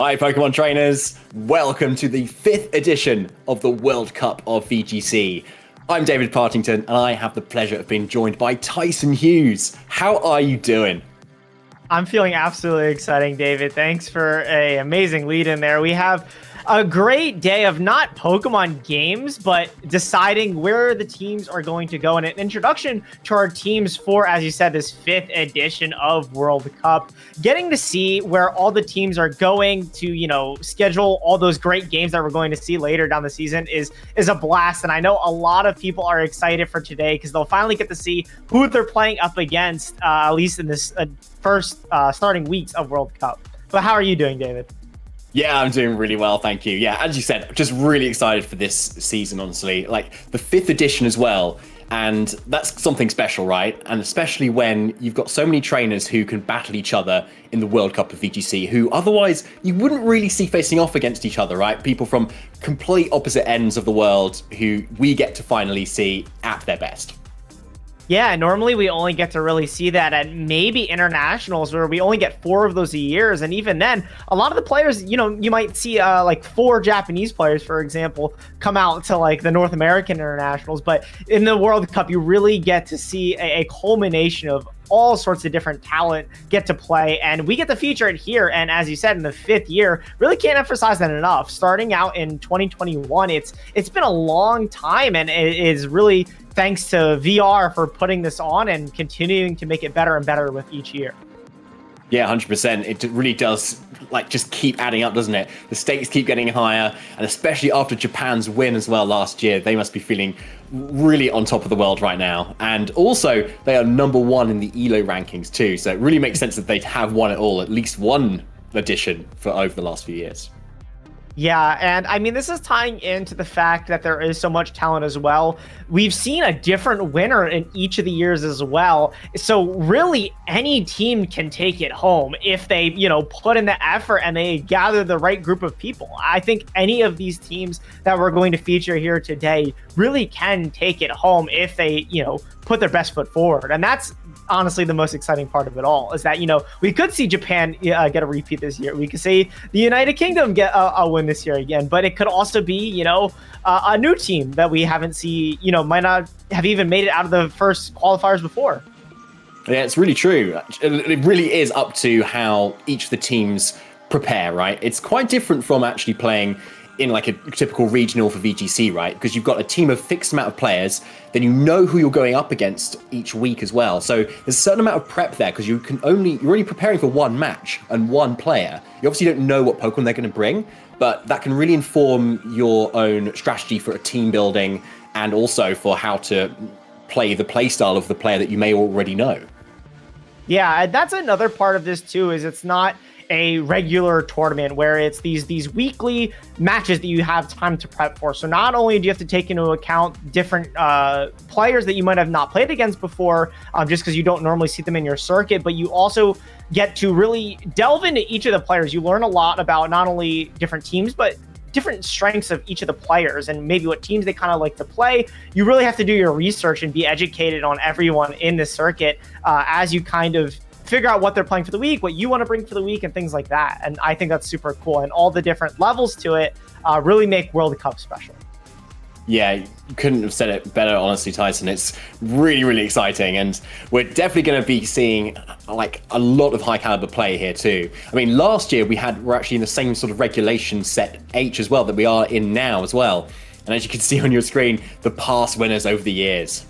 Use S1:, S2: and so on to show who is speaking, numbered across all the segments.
S1: Hi, Pokemon trainers. Welcome to the 5th edition of the World Cup of VGC. I'm David Partington, and I have the pleasure of being joined by Tyson Hughes. How are you doing?
S2: I'm feeling absolutely exciting, David. Thanks for an amazing lead in there. We have a great day of not Pokemon games, but deciding where the teams are going to go and an introduction to our teams for, as you said, this 5th edition of World Cup. Getting to see where all the teams are going to, schedule all those great games that we're going to see later down the season is a blast. And I know a lot of people are excited for today because they'll finally get to see who they're playing up against, at least in this first starting weeks of World Cup. But how are you doing, David?
S1: Yeah, I'm doing really well, thank you. Yeah, as you said, just really excited for this season, honestly. Like, the 5th edition as well, and that's something special, right? And especially when you've got so many trainers who can battle each other in the World Cup of VGC, who otherwise you wouldn't really see facing off against each other, right? People from complete opposite ends of the world who we get to finally see at their best.
S2: Yeah, normally we only get to really see that at maybe internationals where we only get 4 of those a year. And even then, a lot of the players, you might see like 4 Japanese players, for example, come out to like the North American internationals. But in the World Cup, you really get to see a culmination of all sorts of different talent get to play, and we get to feature it here. And as you said, in the 5th year, really can't emphasize that enough. Starting out in 2021, it's been a long time, and it is really thanks to VR for putting this on and continuing to make it better and better with each year.
S1: Yeah, 100%. It really does, just keep adding up, doesn't it? The stakes keep getting higher, and especially after Japan's win as well last year, they must be feeling really on top of the world right now. And also, they are number 1 in the ELO rankings too, so it really makes sense that they'd have won it all, at least one edition for over the last few years.
S2: Yeah, and I mean, this is tying into the fact that there is so much talent as well. We've seen a different winner in each of the years as well. So really, any team can take it home if they, put in the effort and they gather the right group of people. I think any of these teams that we're going to feature here today really can take it home if they, put their best foot forward. And that's honestly the most exciting part of it all, is that, we could see Japan get a repeat this year. We could see the United Kingdom get a win this year again, but it could also be, a new team that we haven't seen, might not have even made it out of the first qualifiers before.
S1: Yeah, it's really true. It really is up to how each of the teams prepare, right? It's quite different from actually playing in like a typical regional for VGC, right? Because you've got a team of fixed amount of players, then you know who you're going up against each week as well. So there's a certain amount of prep there because you're only preparing for one match and one player. You obviously don't know what Pokemon they're going to bring, but that can really inform your own strategy for a team building and also for how to play the play style of the player that you may already know.
S2: Yeah, that's another part of this too, is it's not a regular tournament where it's these weekly matches that you have time to prep for. So not only do you have to take into account different players that you might have not played against before, just because you don't normally see them in your circuit, but you also get to really delve into each of the players. You learn a lot about not only different teams, but different strengths of each of the players and maybe what teams they kind of like to play. You really have to do your research and be educated on everyone in the circuit as you kind of figure out what they're playing for the week, what you want to bring for the week, and things like that. And I think that's super cool. And all the different levels to it really make World Cup special.
S1: Yeah, you couldn't have said it better, honestly, Tyson. It's really, really exciting. And we're definitely going to be seeing like a lot of high caliber play here too. I mean, last year we're actually in the same sort of regulation set H as well that we are in now as well. And as you can see on your screen, the past winners over the years.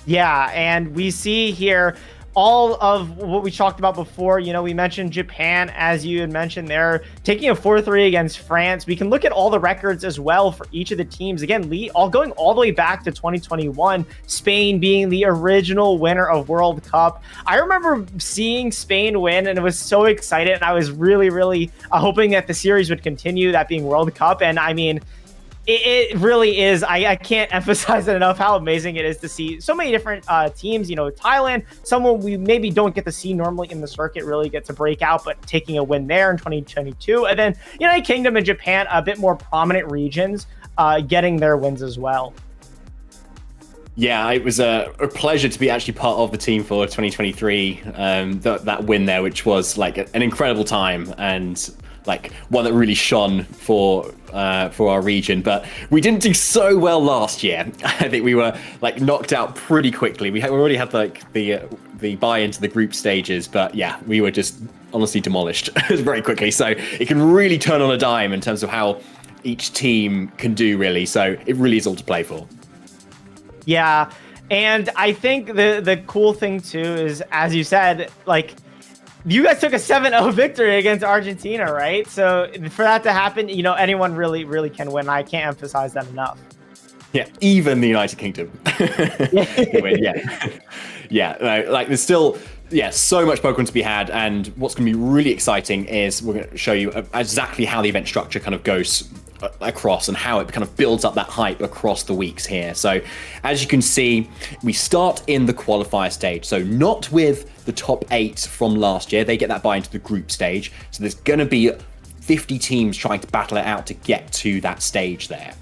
S2: Yeah, and we see here all of what we talked about before. We mentioned Japan, as you had mentioned, they're taking a 4-3 against France. We can look at all the records as well for each of the teams. Again, going all the way back to 2021, Spain being the original winner of World Cup. I remember seeing Spain win, and it was so excited. And I was really, really hoping that the series would continue, that being World Cup. And I mean, it really is. I can't emphasize it enough how amazing it is to see so many different teams. Thailand, someone we maybe don't get to see normally in the circuit, really get to break out, but taking a win there in 2022. And then United Kingdom and Japan, a bit more prominent regions, getting their wins as well.
S1: Yeah, it was a pleasure to be actually part of the team for 2023. That win there, which was like an incredible time. And like one that really shone for our region. But we didn't do so well last year. I think we were like knocked out pretty quickly. We already had like the buy into the group stages, but yeah, we were just honestly demolished very quickly. So it can really turn on a dime in terms of how each team can do, really. So it really is all to play for.
S2: Yeah, and I think the cool thing too is, as you said, like, you guys took a 7-0 victory against Argentina, right? So for that to happen, you know, anyone really, really can win. I can't emphasize that enough.
S1: Yeah, even the United Kingdom. Yeah, like there's still so much Pokemon to be had, and what's going to be really exciting is we're going to show you exactly how the event structure kind of goes across and how it kind of builds up that hype across the weeks here. So as you can see, we start in the qualifier stage, so not with the top 8 from last year. They get that buy into the group stage, so there's going to be 50 teams trying to battle it out to get to that stage there.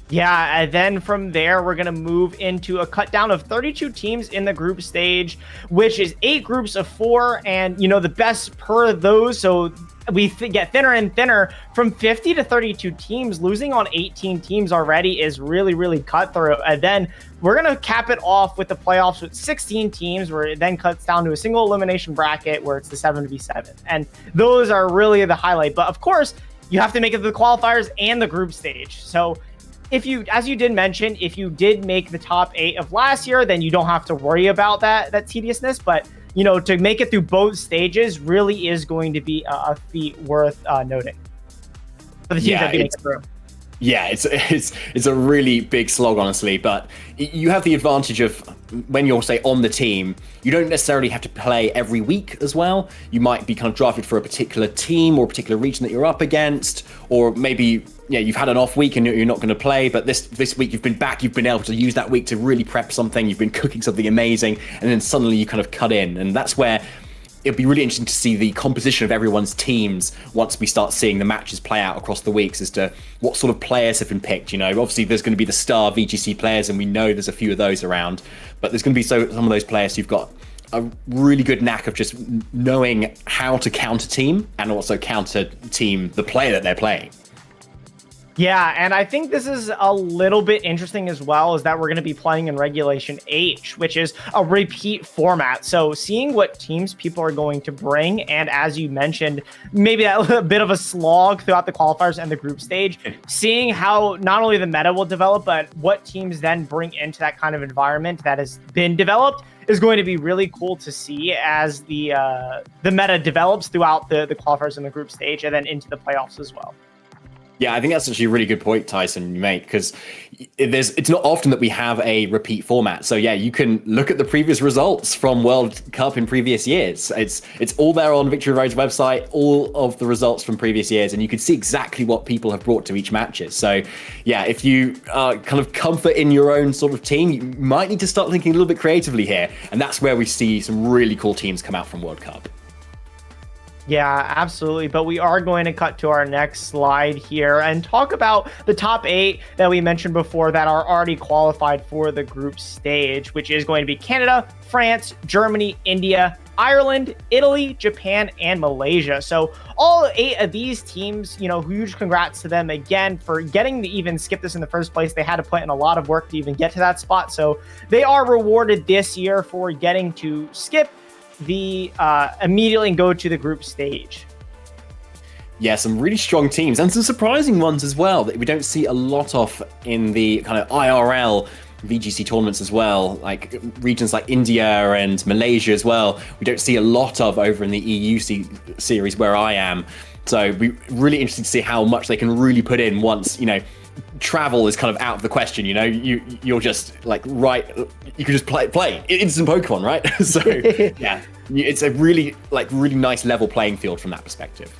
S2: Yeah, and then from there, we're going to move into a cut down of 32 teams in the group stage, which is 8 groups of 4, and, you know, the best per those. So we get thinner and thinner from 50 to 32 teams. Losing on 18 teams already is really, really cutthroat. And then we're going to cap it off with the playoffs with 16 teams, where it then cuts down to a single elimination bracket where it's the 7v7. And those are really the highlight. But of course, you have to make it to the qualifiers and the group stage. So if you, as you did mention, if you did make the top 8 of last year, then you don't have to worry about that tediousness. But, you know, to make it through both stages really is going to be a feat worth noting for the teams that make it through.
S1: Yeah, it's a really big slog, honestly, but you have the advantage of when you're, say, on the team, you don't necessarily have to play every week as well. You might be kind of drafted for a particular team or a particular region that you're up against, or maybe you've had an off week and you're not going to play, but this week you've been back, you've been able to use that week to really prep something, you've been cooking something amazing, and then suddenly you kind of cut in, and that's where it'll be really interesting to see the composition of everyone's teams once we start seeing the matches play out across the weeks as to what sort of players have been picked. You know, obviously there's going to be the star VGC players, and we know there's a few of those around, but there's going to be some of those players who've got a really good knack of just knowing how to counter team and also counter team the player that they're playing.
S2: Yeah, and I think this is a little bit interesting as well, is that we're going to be playing in Regulation H, which is a repeat format. So seeing what teams people are going to bring, and as you mentioned, maybe that bit of a slog throughout the qualifiers and the group stage, seeing how not only the meta will develop, but what teams then bring into that kind of environment that has been developed is going to be really cool to see as the meta develops throughout the qualifiers and the group stage, and then into the playoffs as well.
S1: Yeah, I think that's actually a really good point, Tyson, you make, because it's not often that we have a repeat format. So yeah, you can look at the previous results from World Cup in previous years. It's all there on Victory Road's website, all of the results from previous years, and you can see exactly what people have brought to each matches. So yeah, if you are kind of comfort in your own sort of team, you might need to start thinking a little bit creatively here, and that's where we see some really cool teams come out from World Cup.
S2: Yeah, absolutely. But we are going to cut to our next slide here and talk about the top 8 that we mentioned before that are already qualified for the group stage, which is going to be Canada, France, Germany, India, Ireland, Italy, Japan, and Malaysia. So all 8 of these teams, you know, huge congrats to them again for getting to even skip this in the first place. They had to put in a lot of work to even get to that spot. So they are rewarded this year for getting to skip the immediately go to the group stage.
S1: Yeah, some really strong teams and some surprising ones as well that we don't see a lot of in the kind of IRL VGC tournaments as well, like regions like India and Malaysia as well. We don't see a lot of over in the EU series where I am. So it'd be really interesting to see how much they can really put in once, you know, travel is kind of out of the question. You know, you're just like, right, you can just play instant Pokemon, right? So yeah, it's a really nice level playing field from that perspective.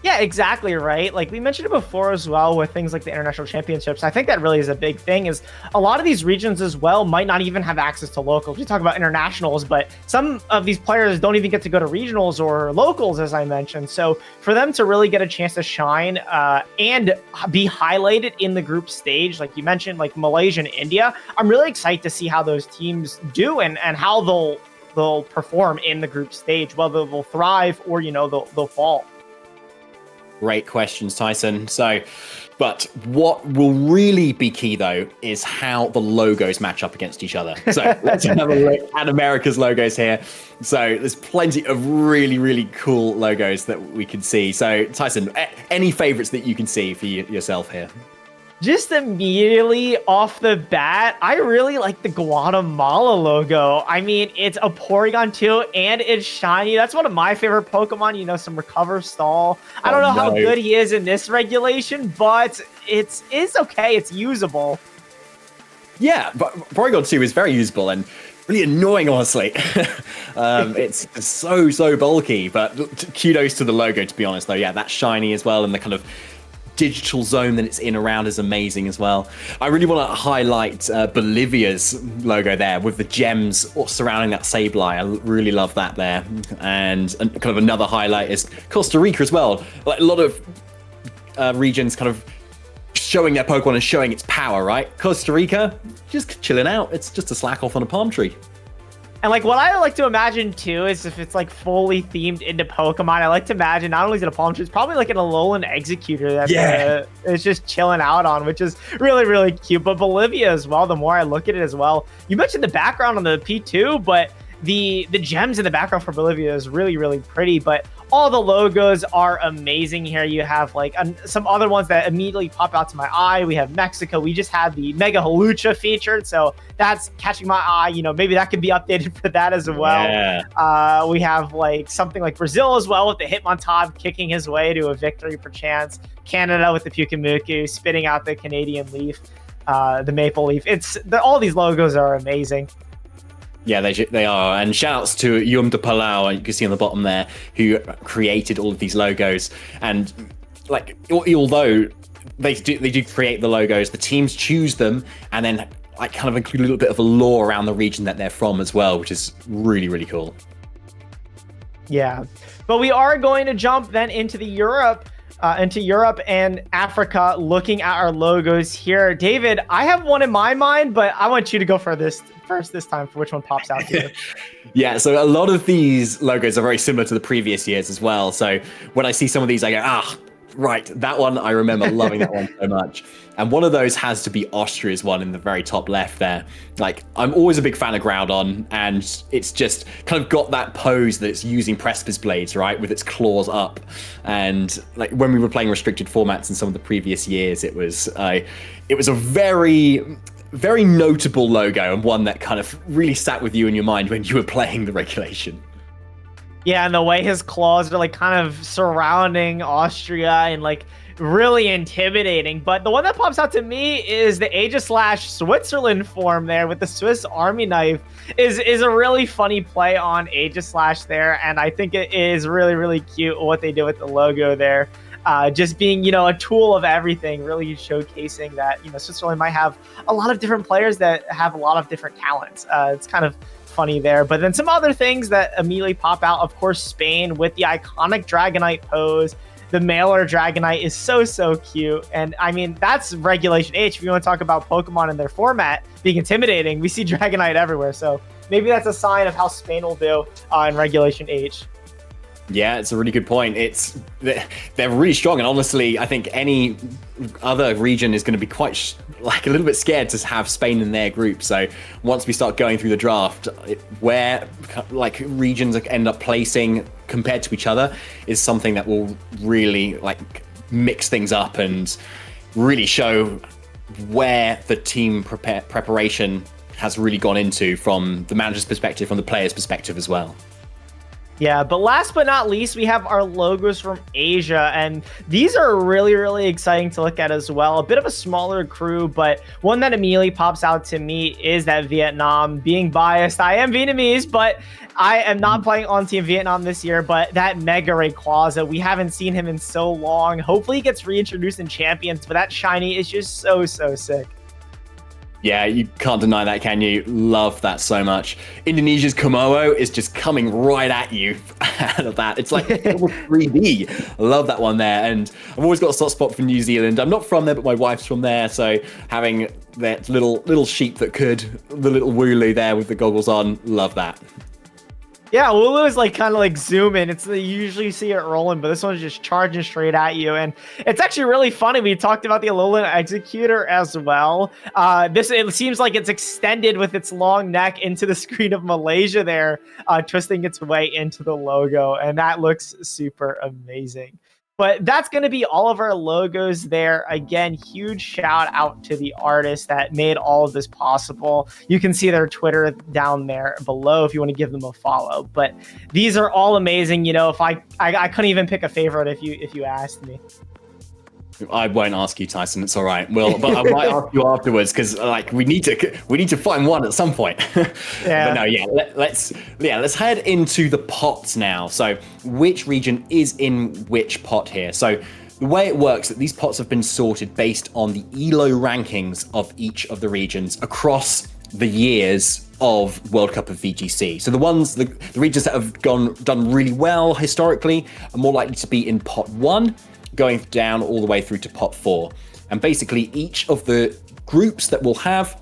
S2: Yeah, exactly right. Like we mentioned it before as well with things like the international championships. I think that really is a big thing, is a lot of these regions as well might not even have access to locals. We talk about internationals, but some of these players don't even get to go to regionals or locals, as I mentioned. So for them to really get a chance to shine and be highlighted in the group stage, like you mentioned, like Malaysia and India, I'm really excited to see how those teams do and how they'll perform in the group stage, whether they'll thrive or, you know, they'll fall.
S1: Great questions, Tyson. But what will really be key, though, is how the logos match up against each other. So let's have a look at America's logos here. So there's plenty of really, really cool logos that we can see. So Tyson, any favorites that you can see for yourself here?
S2: Just immediately off the bat, I really like the Guatemala logo. I mean, it's a Porygon too, and it's shiny. That's one of my favorite Pokemon. You know, some Recover Stall. I don't know how good he is in this regulation, but it's okay. It's usable.
S1: Yeah, but Porygon 2 is very usable and really annoying, honestly. It's so bulky, but kudos to the logo, to be honest, though. Yeah, that's shiny as well, and the kind of digital zone that it's in around is amazing as well. I really want to highlight Bolivia's logo there with the gems surrounding that Sableye. I really love that there. And kind of another highlight is Costa Rica as well. Like a lot of regions kind of showing their Pokemon and showing its power, right? Costa Rica, just chilling out. It's just a slack off on a palm tree.
S2: And like what I like to imagine too is if it's like fully themed into Pokemon, I like to imagine not only is it a palm tree, it's probably like an Alolan Executor that it's just chilling out on, which is really, really cute. But Bolivia as well, the more I look at it as well. You mentioned the background on the P2, but the gems in the background for Bolivia is really, really pretty. But all the logos are amazing here. You have like some other ones that immediately pop out to my eye. We have Mexico. We just had the Mega Halucha featured, so that's catching my eye. You know, maybe that could be updated for that as well. Yeah. We have like something like Brazil as well with the Hitmontop kicking his way to a victory perchance. Canada with the Pyukumuku spitting out the Canadian leaf, the maple leaf. All these logos are amazing.
S1: Yeah, they are. And shout outs to Yum de Palau, you can see on the bottom there, who created all of these logos. And like, although they do create the logos, the teams choose them and then like kind of include a little bit of a lore around the region that they're from as well, which is really, really cool.
S2: Yeah, but we are going to jump then into Europe and Africa, looking at our logos here. David, I have one in my mind, but I want you to go for this first this time for which one pops out to you.
S1: Yeah, so a lot of these logos are very similar to the previous years as well. So when I see some of these, I go, right, that one, I remember loving that one so much. And one of those has to be Austria's one in the very top left there. Like, I'm always a big fan of Groudon, and it's just kind of got that pose that it's using Precipice Blades, right, with its claws up. And like when we were playing restricted formats in some of the previous years, it was a very notable logo and one that kind of really sat with you in your mind when you were playing the regulation.
S2: Yeah, and the way his claws are like kind of surrounding Austria and like really intimidating. But the one that pops out to me is the Aegislash Switzerland form there with the Swiss Army knife is a really funny play on Aegislash there. And I think it is really, really cute what they did with the logo there. Just being, you know, a tool of everything, really showcasing that, you know, Switzerland might have a lot of different players that have a lot of different talents. It's kind of funny there. But then some other things that immediately pop out, of course, Spain with the iconic Dragonite pose. The Mailer Dragonite is so cute. And I mean, that's Regulation H. If you want to talk about Pokemon in their format being intimidating, we see Dragonite everywhere. So maybe that's a sign of how Spain will do in Regulation H.
S1: Yeah, it's a really good point. They're really strong, and honestly, I think any other region is going to be quite like a little bit scared to have Spain in their group. So once we start going through the draft, where like regions end up placing compared to each other is something that will really like mix things up and really show where the team preparation has really gone into from the manager's perspective, from the player's perspective as well.
S2: Yeah, but last but not least, we have our logos from Asia, and these are really, really exciting to look at as well. A bit of a smaller crew, but one that immediately pops out to me is that Vietnam. Being biased, I am Vietnamese, but I am not playing on Team Vietnam this year, but that Mega Rayquaza, we haven't seen him in so long. Hopefully he gets reintroduced in Champions, but that shiny is just so sick.
S1: Yeah, you can't deny that, can you? Love that so much. Indonesia's Komodo is just coming right at you out of that. It's like 3D. I love that one there. And I've always got a soft spot for New Zealand. I'm not from there, but my wife's from there. So having that little sheep that could, the little Wooloo there with the goggles on, love that.
S2: Yeah, Wooloo is like kind of like zooming. You usually see it rolling, but this one's just charging straight at you. And it's actually really funny. We talked about the Alolan Executor as well. It seems like it's extended with its long neck into the screen of Malaysia there, twisting its way into the logo. And that looks super amazing. But that's going to be all of our logos there. Again, huge shout out to the artists that made all of this possible. You can see their Twitter down there below if you want to give them a follow. But these are all amazing. You know, if I couldn't even pick a favorite if you asked me.
S1: I won't ask you, Tyson. It's all right. Well, but I might ask you afterwards because like we need to find one at some point.
S2: Yeah.
S1: But no, yeah. Let's head into the pots now. So, which region is in which pot here? So, the way it works that these pots have been sorted based on the ELO rankings of each of the regions across the years of World Cup of VGC. So the regions that have done really well historically are more likely to be in pot 1. Going down all the way through to pot 4. And basically each of the groups that will have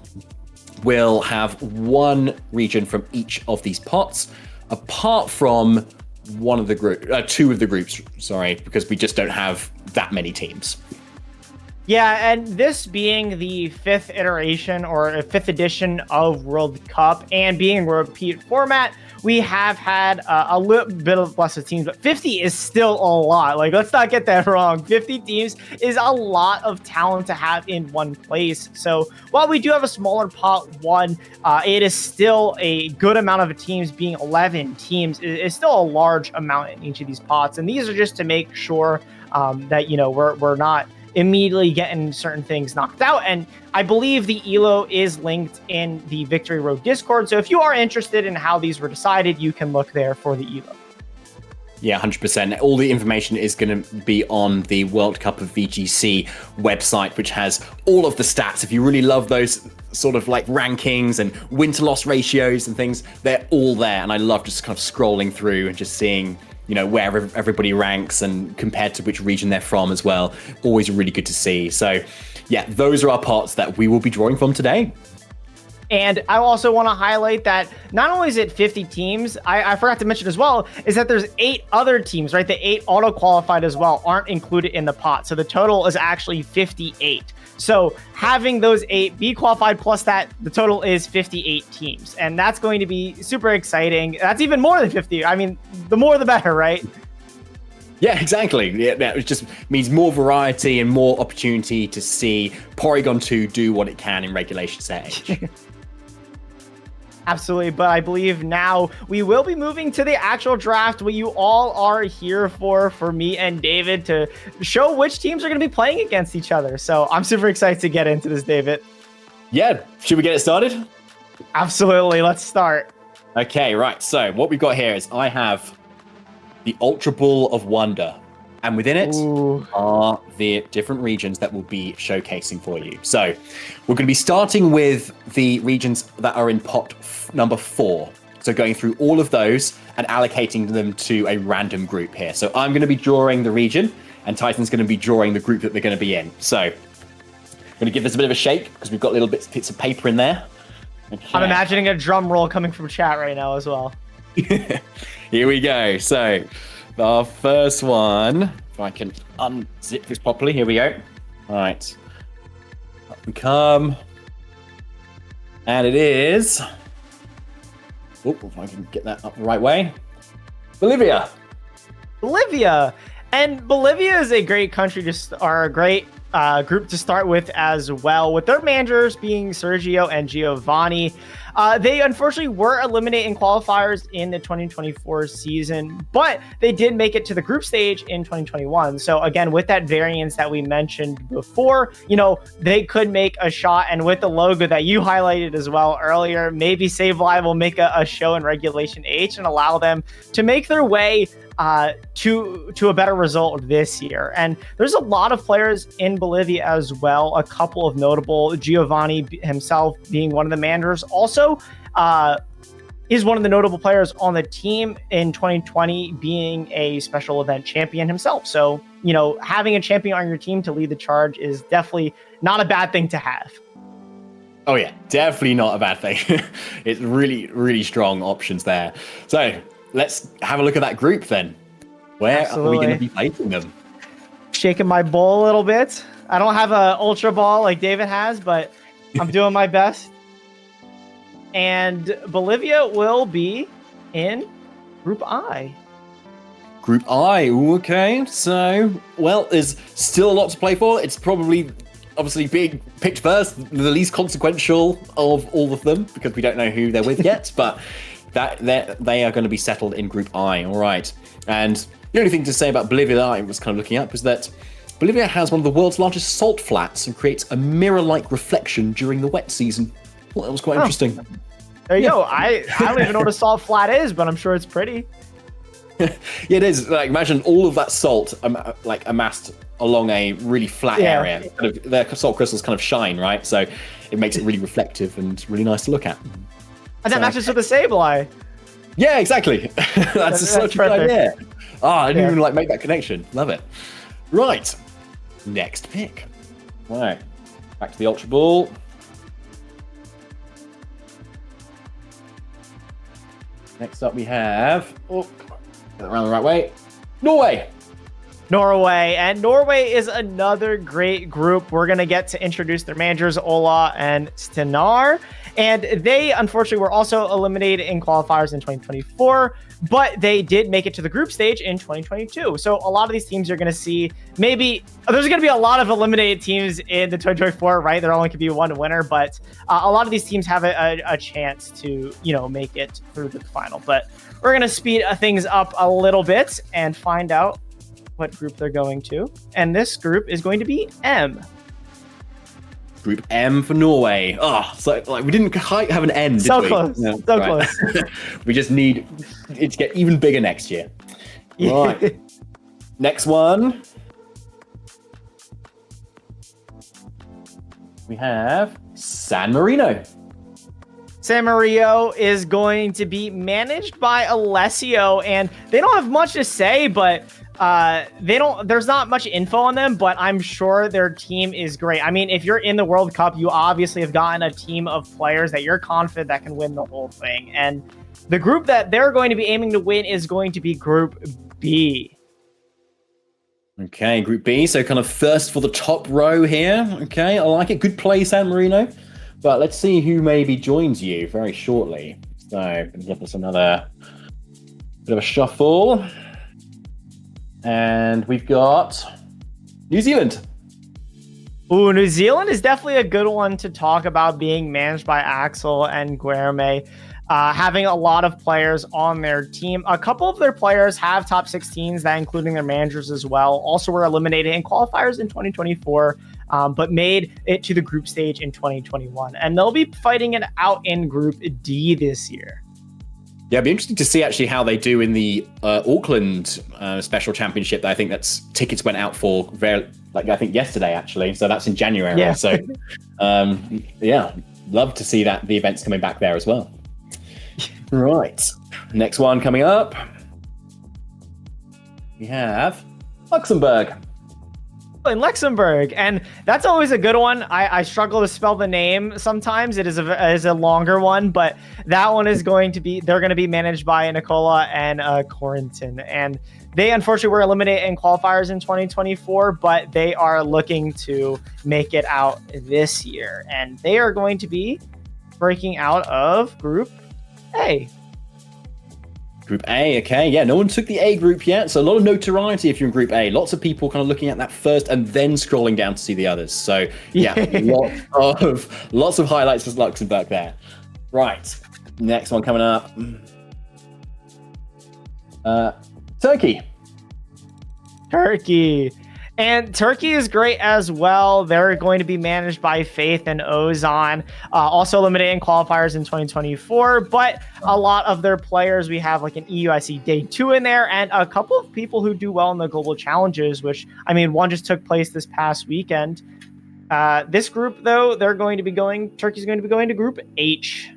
S1: one region from each of these pots, apart from two of the groups, because we just don't have that many teams.
S2: Yeah, and this being the 5th iteration or 5th edition of World Cup and being a repeat format, we have had a little bit of less of teams, but 50 is still a lot. Like, let's not get that wrong. 50 teams is a lot of talent to have in one place. So while we do have a smaller pot 1, it is still a good amount of teams. Being 11 teams is still a large amount in each of these pots. And these are just to make sure that, you know, we're not immediately getting certain things knocked out. And I believe the ELO is linked in the Victory Road Discord. So if you are interested in how these were decided, you can look there for the ELO.
S1: Yeah, 100%. All the information is going to be on the World Cup of VGC website, which has all of the stats. If you really love those sort of like rankings and win-to-loss ratios and things, they're all there. And I love just kind of scrolling through and just seeing, you know, where everybody ranks and compared to which region they're from as well. Always really good to see. So yeah, those are our pots that we will be drawing from today.
S2: And I also want to highlight that not only is it 50 teams, I forgot to mention as well, is that there's 8 other teams, right? The 8 auto-qualified as well aren't included in the pot. So the total is actually 58. So having those 8 be qualified plus that, the total is 58 teams. And that's going to be super exciting. That's even more than 50. I mean, the more the better, right?
S1: Yeah, exactly. Yeah, it just means more variety and more opportunity to see Porygon 2 do what it can in regulation set age.
S2: Absolutely, but I believe now we will be moving to the actual draft, what you all are here for me and David to show which teams are going to be playing against each other. So I'm super excited to get into this, David.
S1: Yeah, should we get it started?
S2: Absolutely, let's start.
S1: Okay, right. So what we've got here is I have the Ultra Ball of Wonder, and within it are the different regions that will be showcasing for you. So we're going to be starting with the regions that are in pot number 4. So going through all of those and allocating them to a random group here. So I'm going to be drawing the region and Titan's going to be drawing the group that they're going to be in. So I'm going to give this a bit of a shake because we've got little bits of paper in there. Okay.
S2: I'm imagining a drum roll coming from chat right now as well.
S1: Here we go. So our first one, if I can unzip this properly, here we go. All right, up we come. And it is, if I can get that up the right way, Bolivia.
S2: And Bolivia is a great country or a great group to start with as well, with their managers being Sergio and Giovanni. They unfortunately were eliminated in qualifiers in the 2024 season, but they did make it to the group stage in 2021. So again, with that variance that we mentioned before, you know, they could make a shot. And with the logo that you highlighted as well earlier, maybe Save Live will make a show in Regulation H and allow them to make their way to a better result this year. And there's a lot of players in Bolivia as well, a couple of notable, Giovanni himself being one of the managers, also is one of the notable players on the team in 2020, being a special event champion himself. So, you know, having a champion on your team to lead the charge is definitely not a bad thing to have.
S1: Oh yeah, definitely not a bad thing. It's really, really strong options there. So let's have a look at that group then. Where are we going to
S2: Absolutely.
S1: be placing them?
S2: Shaking my ball a little bit. I don't have a ultra ball like David has, but I'm doing my best. And Bolivia will be in Group I.
S1: Group I, ooh, okay. So, well, there's still a lot to play for. It's probably, obviously, being picked first, the least consequential of all of them, because we don't know who they're with yet, but they are going to be settled in Group I, all right. And the only thing to say about Bolivia that I was kind of looking up is that Bolivia has one of the world's largest salt flats and creates a mirror-like reflection during the wet season. Well, that was quite interesting.
S2: There you go. I don't even know what a salt flat is, but I'm sure it's pretty.
S1: Yeah, it is. Like, imagine all of that salt, like amassed along a really flat area. Kind of, their salt crystals kind of shine, right? So it makes it really reflective and really nice to look at.
S2: And that matches with the Sableye.
S1: Yeah, exactly. That's such a good idea. I didn't even make that connection. Love it. Right. Next pick. All right. Back to the Ultra Ball. Next up we have, get it around the right way, Norway.
S2: And Norway is another great group. We're going to get to introduce their managers, Ola and Stenar. And they, unfortunately, were also eliminated in qualifiers in 2024, but they did make it to the group stage in 2022. So a lot of these teams you're going to see, maybe there's going to be a lot of eliminated teams in the 2024, right? There only could be one winner, but a lot of these teams have a chance to, make it through the final. But we're going to speed things up a little bit and find out what group they're going to. And this group is going to be M.
S1: Group M for Norway. Oh, so we didn't quite have an N, did we?
S2: Close.
S1: No,
S2: so
S1: right.
S2: close.
S1: We just need it to get even bigger next year. Right. Next one. We have San Marino.
S2: San Marino is going to be managed by Alessio, and they don't have much to say, but there's not much info on them, but I'm sure their team is great. I mean, if you're in the World Cup, you obviously have gotten a team of players that you're confident that can win the whole thing. And the group that they're going to be aiming to win is going to be Group B.
S1: Okay, Group B. So kind of first for the top row here. Okay, I like it. Good play, San Marino. But let's see who maybe joins you very shortly. So give us another bit of a shuffle. And we've got New Zealand.
S2: Ooh, New Zealand is definitely a good one to talk about, being managed by Axel and Guerme, having a lot of players on their team. A couple of their players have top 16s, that including their managers as well. Also were eliminated in qualifiers in 2024, but made it to the group stage in 2021. And they'll be fighting it out in Group D this year.
S1: Yeah, it'd be interesting to see actually how they do in the Auckland Special Championship. That I think tickets went out for I think yesterday actually. So that's in January.
S2: Yeah.
S1: So love to see that the event's coming back there as well. Right, next one coming up. We have Luxembourg.
S2: In Luxembourg, and that's always a good one. I struggle to spell the name sometimes. It is a longer one, but that one is they're going to be managed by Nicola and Corentin, and they unfortunately were eliminated in qualifiers in 2024, but they are looking to make it out this year, and they are going to be breaking out of Group A.
S1: Group A, okay. Yeah, no one took the A group yet, so a lot of notoriety if you're in Group A. Lots of people kind of looking at that first and then scrolling down to see the others. So, yeah, lots of highlights for Luxembourg there. Right, next one coming up. Turkey.
S2: And Turkey is great as well. They're going to be managed by Faith and Ozan, also eliminated in qualifiers in 2024. But a lot of their players, we have like an EUIC Day 2 in there, and a couple of people who do well in the global challenges, which, I mean, one just took place this past weekend. This group, though, Turkey's going to be going to Group H.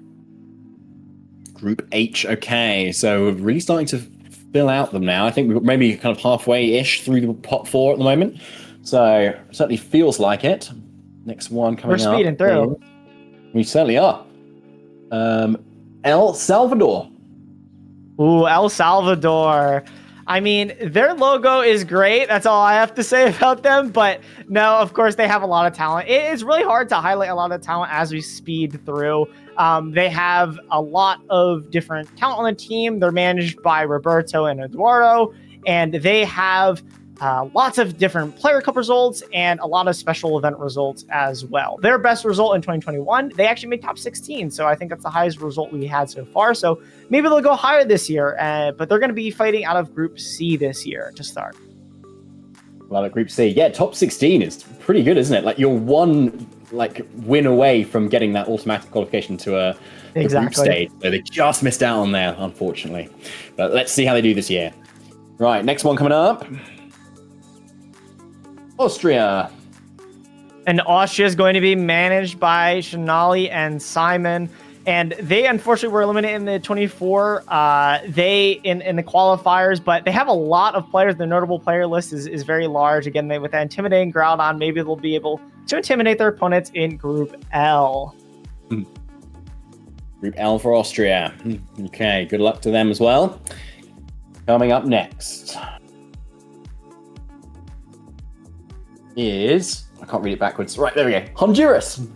S1: Group H, okay. So we're really starting to fill out them now. I think we're maybe kind of halfway-ish through the pot 4 at the moment. So certainly feels like it. Next one coming up.
S2: We're speeding through.
S1: We certainly are. El Salvador.
S2: Ooh, El Salvador. I mean, their logo is great. That's all I have to say about them. But no, of course, they have a lot of talent. It's really hard to highlight a lot of talent as we speed through. They have a lot of different talent on the team. They're managed by Roberto and Eduardo, and they have lots of different player cup results and a lot of special event results as well. Their best result in 2021, they actually made top 16. So I think that's the highest result we had so far. So maybe they'll go higher this year, but they're going to be fighting out of Group C this year to start.
S1: Well, at Group C, yeah, top 16 is pretty good, isn't it? Like you're one win away from getting that automatic qualification to a group stage. So they just missed out on there, unfortunately. But let's see how they do this year. Right, next one coming up. Austria.
S2: And Austria is going to be managed by Shanali and Simon. And they unfortunately were eliminated in the 24. They in the qualifiers, but they have a lot of players. The notable player list is very large. Again, with that intimidating Groudon, maybe they'll be able to intimidate their opponents in Group L.
S1: Group L for Austria. Okay, good luck to them as well. Coming up next is, I can't read it backwards. Right, there we go. Honduras.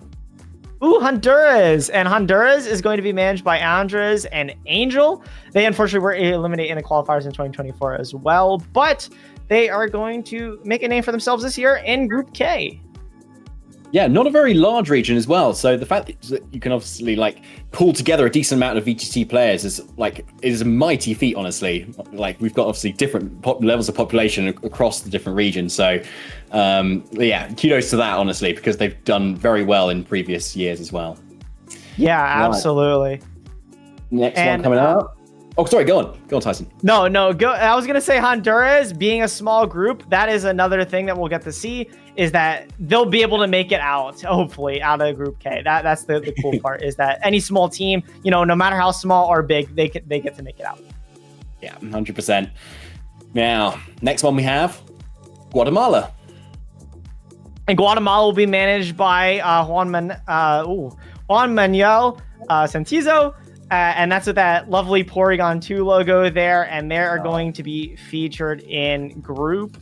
S2: Ooh, Honduras. And Honduras is going to be managed by Andres and Angel. They unfortunately were eliminated in the qualifiers in 2024 as well, but they are going to make a name for themselves this year in Group K.
S1: Yeah, not a very large region as well. So the fact that you can obviously pull together a decent amount of VGC players is a mighty feat, honestly. We've got obviously different levels of population across the different regions. So yeah, kudos to that, honestly, because they've done very well in previous years as well.
S2: Yeah, absolutely.
S1: Next one coming up. Oh, sorry, go on, Tyson.
S2: No, go. I was going to say Honduras being a small group. That is another thing that we'll get to see, is that they'll be able to make it out, hopefully, out of Group K. That's the cool part, is that any small team, no matter how small or big, they get to make it out.
S1: Yeah, 100%. Now, next one we have Guatemala.
S2: And Guatemala will be managed by Juan Manuel Santizo. And that's with that lovely Porygon 2 logo there. And they are going to be featured in Group.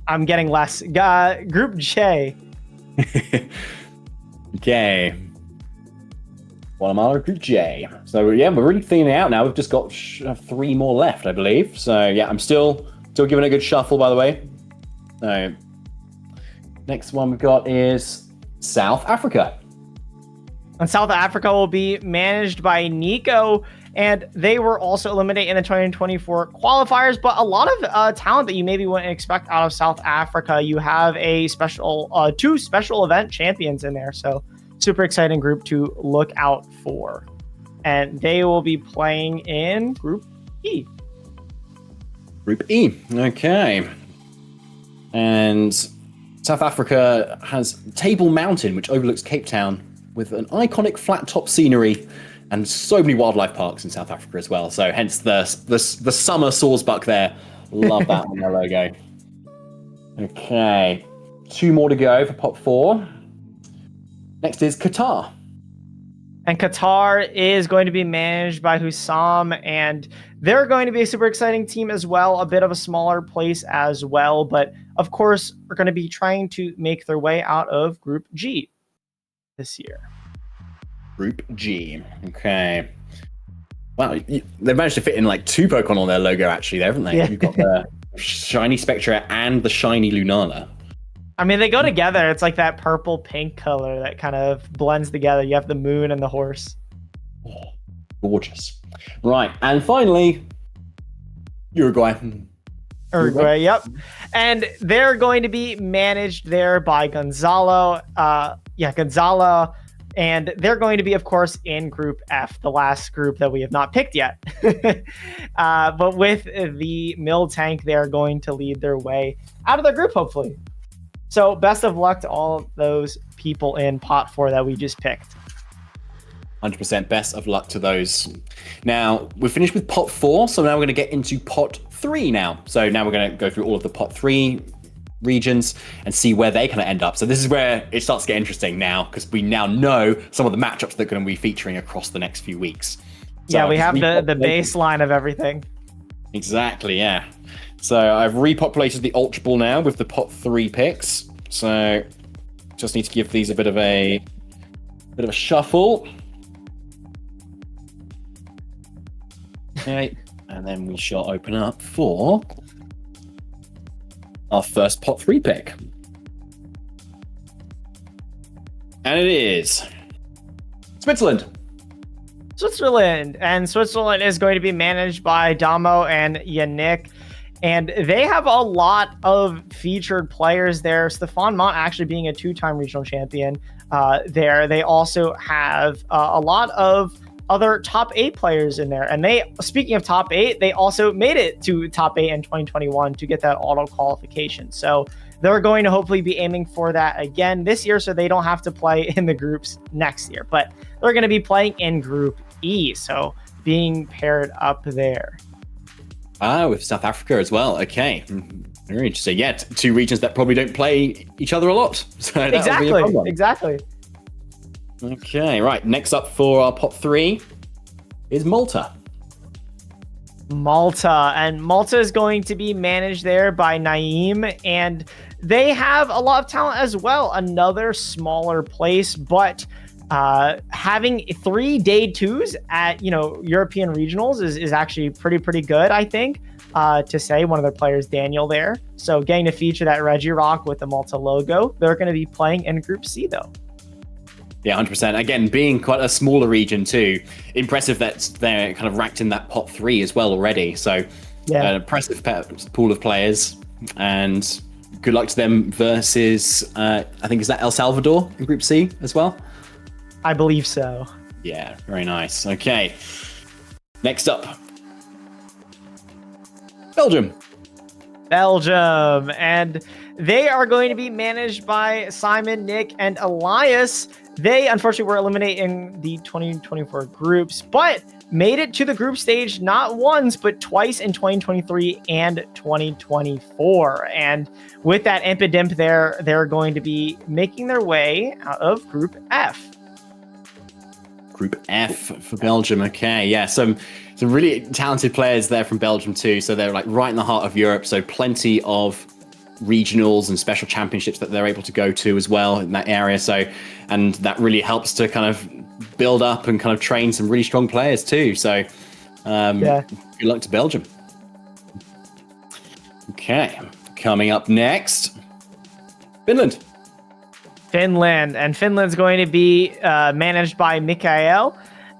S2: I'm getting less. Group J.
S1: Okay. Guatemala Group J. So yeah, we're really thinning it out now. We've just got 3 more left, I believe. So yeah, I'm still giving it a good shuffle, by the way. So next one we've got is South Africa.
S2: And South Africa will be managed by Nico, and they were also eliminated in the 2024 qualifiers, but a lot of talent that you maybe wouldn't expect out of South Africa. You have a special 2 special event champions in there, so super exciting group to look out for. And they will be playing in Group E.
S1: Group E, okay. And South Africa has Table Mountain, which overlooks Cape Town, with an iconic flat top scenery and so many wildlife parks in South Africa as well. So hence the summer Sawsbuck there. Love that on their logo. Okay, 2 more to go for Pop 4. Next is Qatar.
S2: And Qatar is going to be managed by Hussam, and they're going to be a super exciting team as well, a bit of a smaller place as well, but of course are going to be trying to make their way out of Group G this year.
S1: Group G. Okay. Wow, they've managed to fit in 2 Pokemon on their logo, actually, there, haven't they?
S2: Yeah.
S1: You've got the shiny Spectra and the shiny Lunala.
S2: I mean, they go together. It's like that purple-pink color that kind of blends together. You have the moon and the horse.
S1: Oh, gorgeous. Right, and finally, Uruguay.
S2: Uruguay, yep. And they're going to be managed there by Gonzalo. Gonzalo. And they're going to be, of course, in Group F, the last group that we have not picked yet. But with the Miltank, they're going to lead their way out of their group, hopefully. So best of luck to all of those people in Pot 4 that we just picked.
S1: 100% best of luck to those. Now, we're finished with Pot 4, so now we're going to get into Pot 3 now. So now we're going to go through all of the Pot 3 regions and see where they kind of end up. So this is where it starts to get interesting now, because we now know some of the matchups that are going to be featuring across the next few weeks. So
S2: yeah, we have the baseline of everything.
S1: Exactly, yeah. So I've repopulated the Ultra Ball now with the pot 3 picks. So just need to give these a bit of a shuffle. Okay, and then we shall open up for our first pot 3 pick. And it is Switzerland.
S2: And Switzerland is going to be managed by Damo and Yannick, and they have a lot of featured players there. Stefan Mont actually being a 2-time regional champion there. They also have a lot of other top 8 players in there. And they, speaking of top 8, they also made it to top 8 in 2021 to get that auto qualification. So they're going to hopefully be aiming for that again this year, so they don't have to play in the groups next year. But they're going to be playing in Group E, so being paired up there.
S1: With South Africa as well. Okay. Very interesting. Yeah, 2 regions that probably don't play each other a lot. So
S2: Exactly.
S1: Okay, right. Next up for our pot 3 is Malta.
S2: And Malta is going to be managed there by Naeem, and they have a lot of talent as well. Another smaller place, but having 3 day 2s at European regionals is actually pretty good, I think, to say. One of their players, Daniel, there, so getting to feature that Reggie Rock with the Malta logo. They're going to be playing in Group C though.
S1: Yeah, 100%. Again, being quite a smaller region too, impressive that they're kind of ranked in that pot 3 as well already. So
S2: yeah,
S1: an impressive pool of players, and good luck to them versus I think, is that El Salvador in Group C as well?
S2: I believe so.
S1: Yeah, very nice. Okay, next up, Belgium,
S2: and they are going to be managed by Simon, Nick, and Elias. They unfortunately were eliminated in the 2024 groups, but made it to the group stage not once, but twice in 2023 and 2024. And with that impidimp there, they're going to be making their way out of Group F.
S1: Group F for Belgium. Okay, yeah, some really talented players there from Belgium too. So they're like right in the heart of Europe. So plenty of regionals and special championships that they're able to go to as well in that area. So, and that really helps to kind of build up and kind of train some really strong players too. So, good luck to Belgium. Okay, coming up next, Finland.
S2: And Finland's going to be managed by Mikael,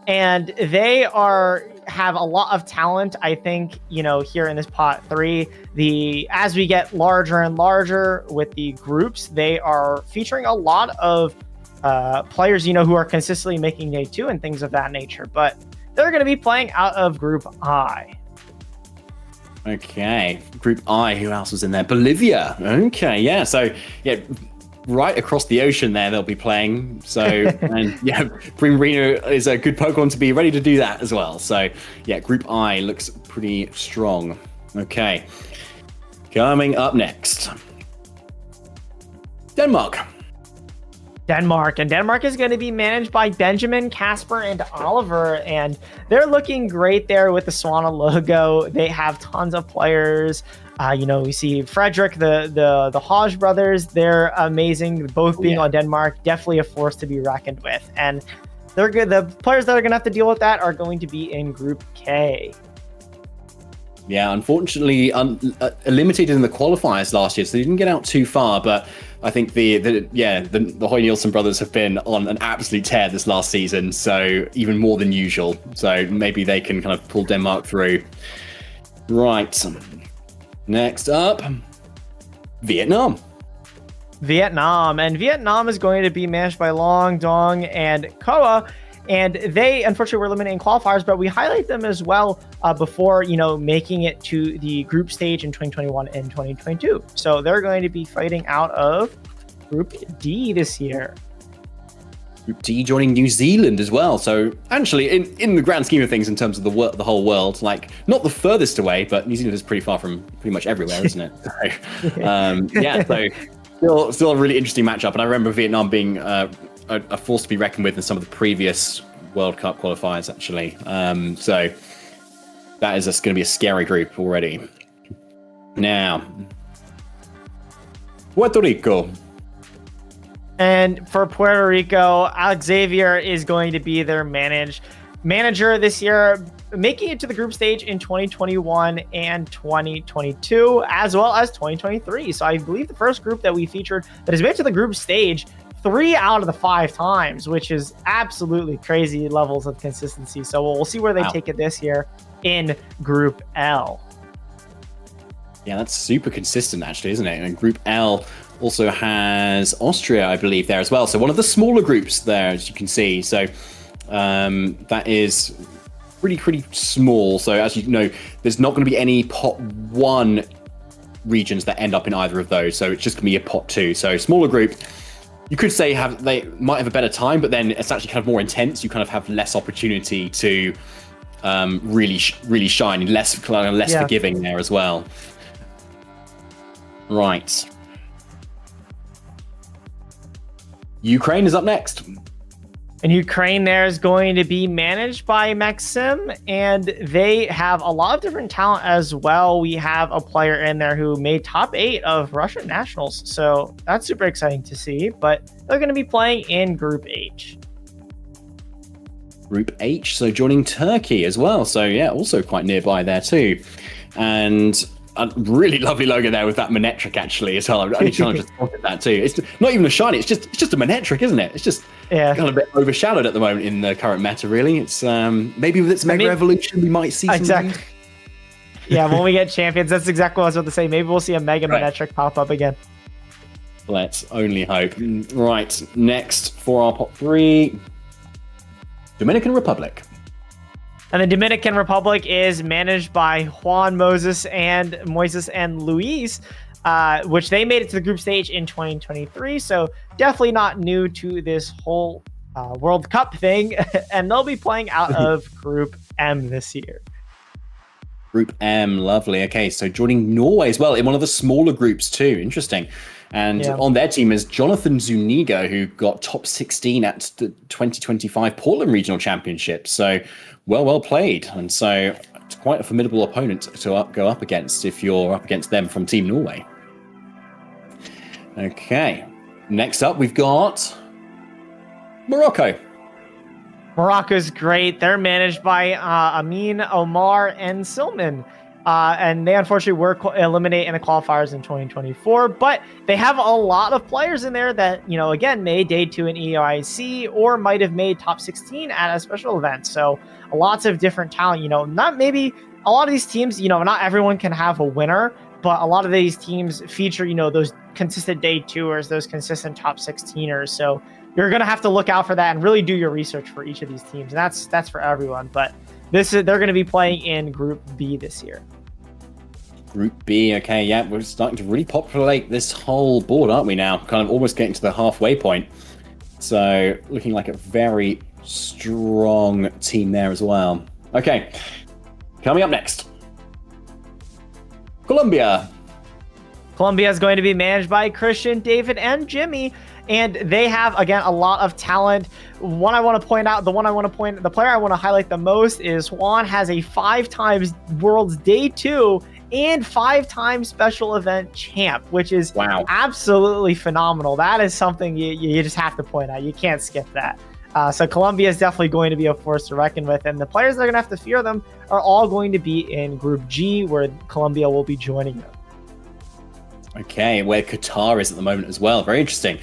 S2: and they have a lot of talent. I think, here in this pot 3, as we get larger and larger with the groups, they are featuring a lot of players, who are consistently making day 2 and things of that nature. But they're going to be playing out of Group I.
S1: Okay, Group I. Who else was in there? Bolivia. Okay, yeah. So yeah, right across the ocean there they'll be playing. So and yeah, Primarina is a good Pokemon to be ready to do that as well. So yeah, Group I looks pretty strong. Okay, coming up next, Denmark.
S2: And Denmark is going to be managed by Benjamin, Casper, and Oliver, and they're looking great there with the Swana logo. They have tons of players. We see Frederick, the Hodge brothers. They're amazing. Both being on Denmark, definitely a force to be reckoned with. And they're good. The players that are going to have to deal with that are going to be in Group K.
S1: Yeah, unfortunately, eliminated in the qualifiers last year, so they didn't get out too far. But I think the Hoy Nielsen brothers have been on an absolute tear this last season, so even more than usual. So maybe they can kind of pull Denmark through. Right. Next up, Vietnam.
S2: And Vietnam is going to be managed by Long, Dong, and Koa. And they unfortunately were eliminated in qualifiers, but we highlight them as well before, making it to the group stage in 2021 and 2022. So they're going to be fighting out of Group D this year.
S1: Group D joining New Zealand as well. So actually, in the grand scheme of things, in terms of the whole world, like not the furthest away, but New Zealand is pretty far from pretty much everywhere, isn't it? So still a really interesting matchup. And I remember Vietnam being a force to be reckoned with in some of the previous World Cup qualifiers, actually. So that is going to be a scary group already. Now, Puerto Rico.
S2: And for Puerto Rico, Alex Xavier is going to be their manager this year, making it to the group stage in 2021 and 2022, as well as 2023. So I believe the first group that we featured that has made it to the group stage 3 out of the 5 times, which is absolutely crazy levels of consistency. So we'll see where they take it this year in Group L.
S1: Yeah, that's super consistent, actually, isn't it? And Group L also has Austria, I believe, there as well. So one of the smaller groups there, as you can see. So that is pretty small. So as you know, there's not going to be any pot 1 regions that end up in either of those. So it's just going to be a pot 2. So smaller group. You could say they might have a better time, but then it's actually kind of more intense. You kind of have less opportunity to really shine, less forgiving there as well. Right. Ukraine is up next.
S2: And Ukraine there is going to be managed by Maxim, and they have a lot of different talent as well. We have a player in there who made top 8 of Russian nationals, so that's super exciting to see. But they're going to be playing in Group H.
S1: Group H, so joining Turkey as well. So yeah, also quite nearby there too. And a really lovely logo there with that Manetric actually as well. I only just spotted that too. It's not even a shiny, it's just a Manetric, isn't it? It's just kind of a bit overshadowed at the moment in the current meta, really. It's maybe with its Mega Evolution we might see something.
S2: Yeah, when we get champions, that's exactly what I was about to say. Maybe we'll see a Mega Manetric pop up again.
S1: Let's only hope. Right, next for our pot 3, Dominican Republic.
S2: And the Dominican Republic is managed by Juan Moises and Luis, which they made it to the group stage in 2023. So definitely not new to this whole World Cup thing. And they'll be playing out of Group M this year.
S1: Group M, lovely. Okay, so joining Norway as well in one of the smaller groups too. Interesting. And on their team is Jonathan Zuniga, who got top 16 at the 2025 Portland Regional Championship. So well played. And so it's quite a formidable opponent to go up against if you're up against them from Team Norway. Okay. Next up, we've got Morocco.
S2: Morocco's great. They're managed by Amin, Omar, and Silman. And they unfortunately were eliminated in the qualifiers in 2024, but they have a lot of players in there that, again, made day 2 in EOIC or might have made top 16 at a special event. So lots of different talent, not maybe a lot of these teams, not everyone can have a winner, but a lot of these teams feature, those consistent day 2ers, those consistent top 16ers. So you're going to have to look out for that and really do your research for each of these teams. And that's for everyone, but they're going to be playing in Group B this year.
S1: Group B, okay, yeah, we're starting to really populate this whole board, aren't we now? Kind of almost getting to the halfway point. So looking like a very strong team there as well. Okay, coming up next, Colombia.
S2: Colombia is going to be managed by Christian, David, and Jimmy. And they have, again, a lot of talent. The player I want to highlight the most is Juan has a 5 times World's Day 2 and 5 times special event champ, which is absolutely phenomenal. That is something you just have to point out. You can't skip that. So Colombia is definitely going to be a force to reckon with. And the players that are going to have to fear them are all going to be in Group G, where Colombia will be joining them.
S1: Okay, where Qatar is at the moment as well. Very interesting.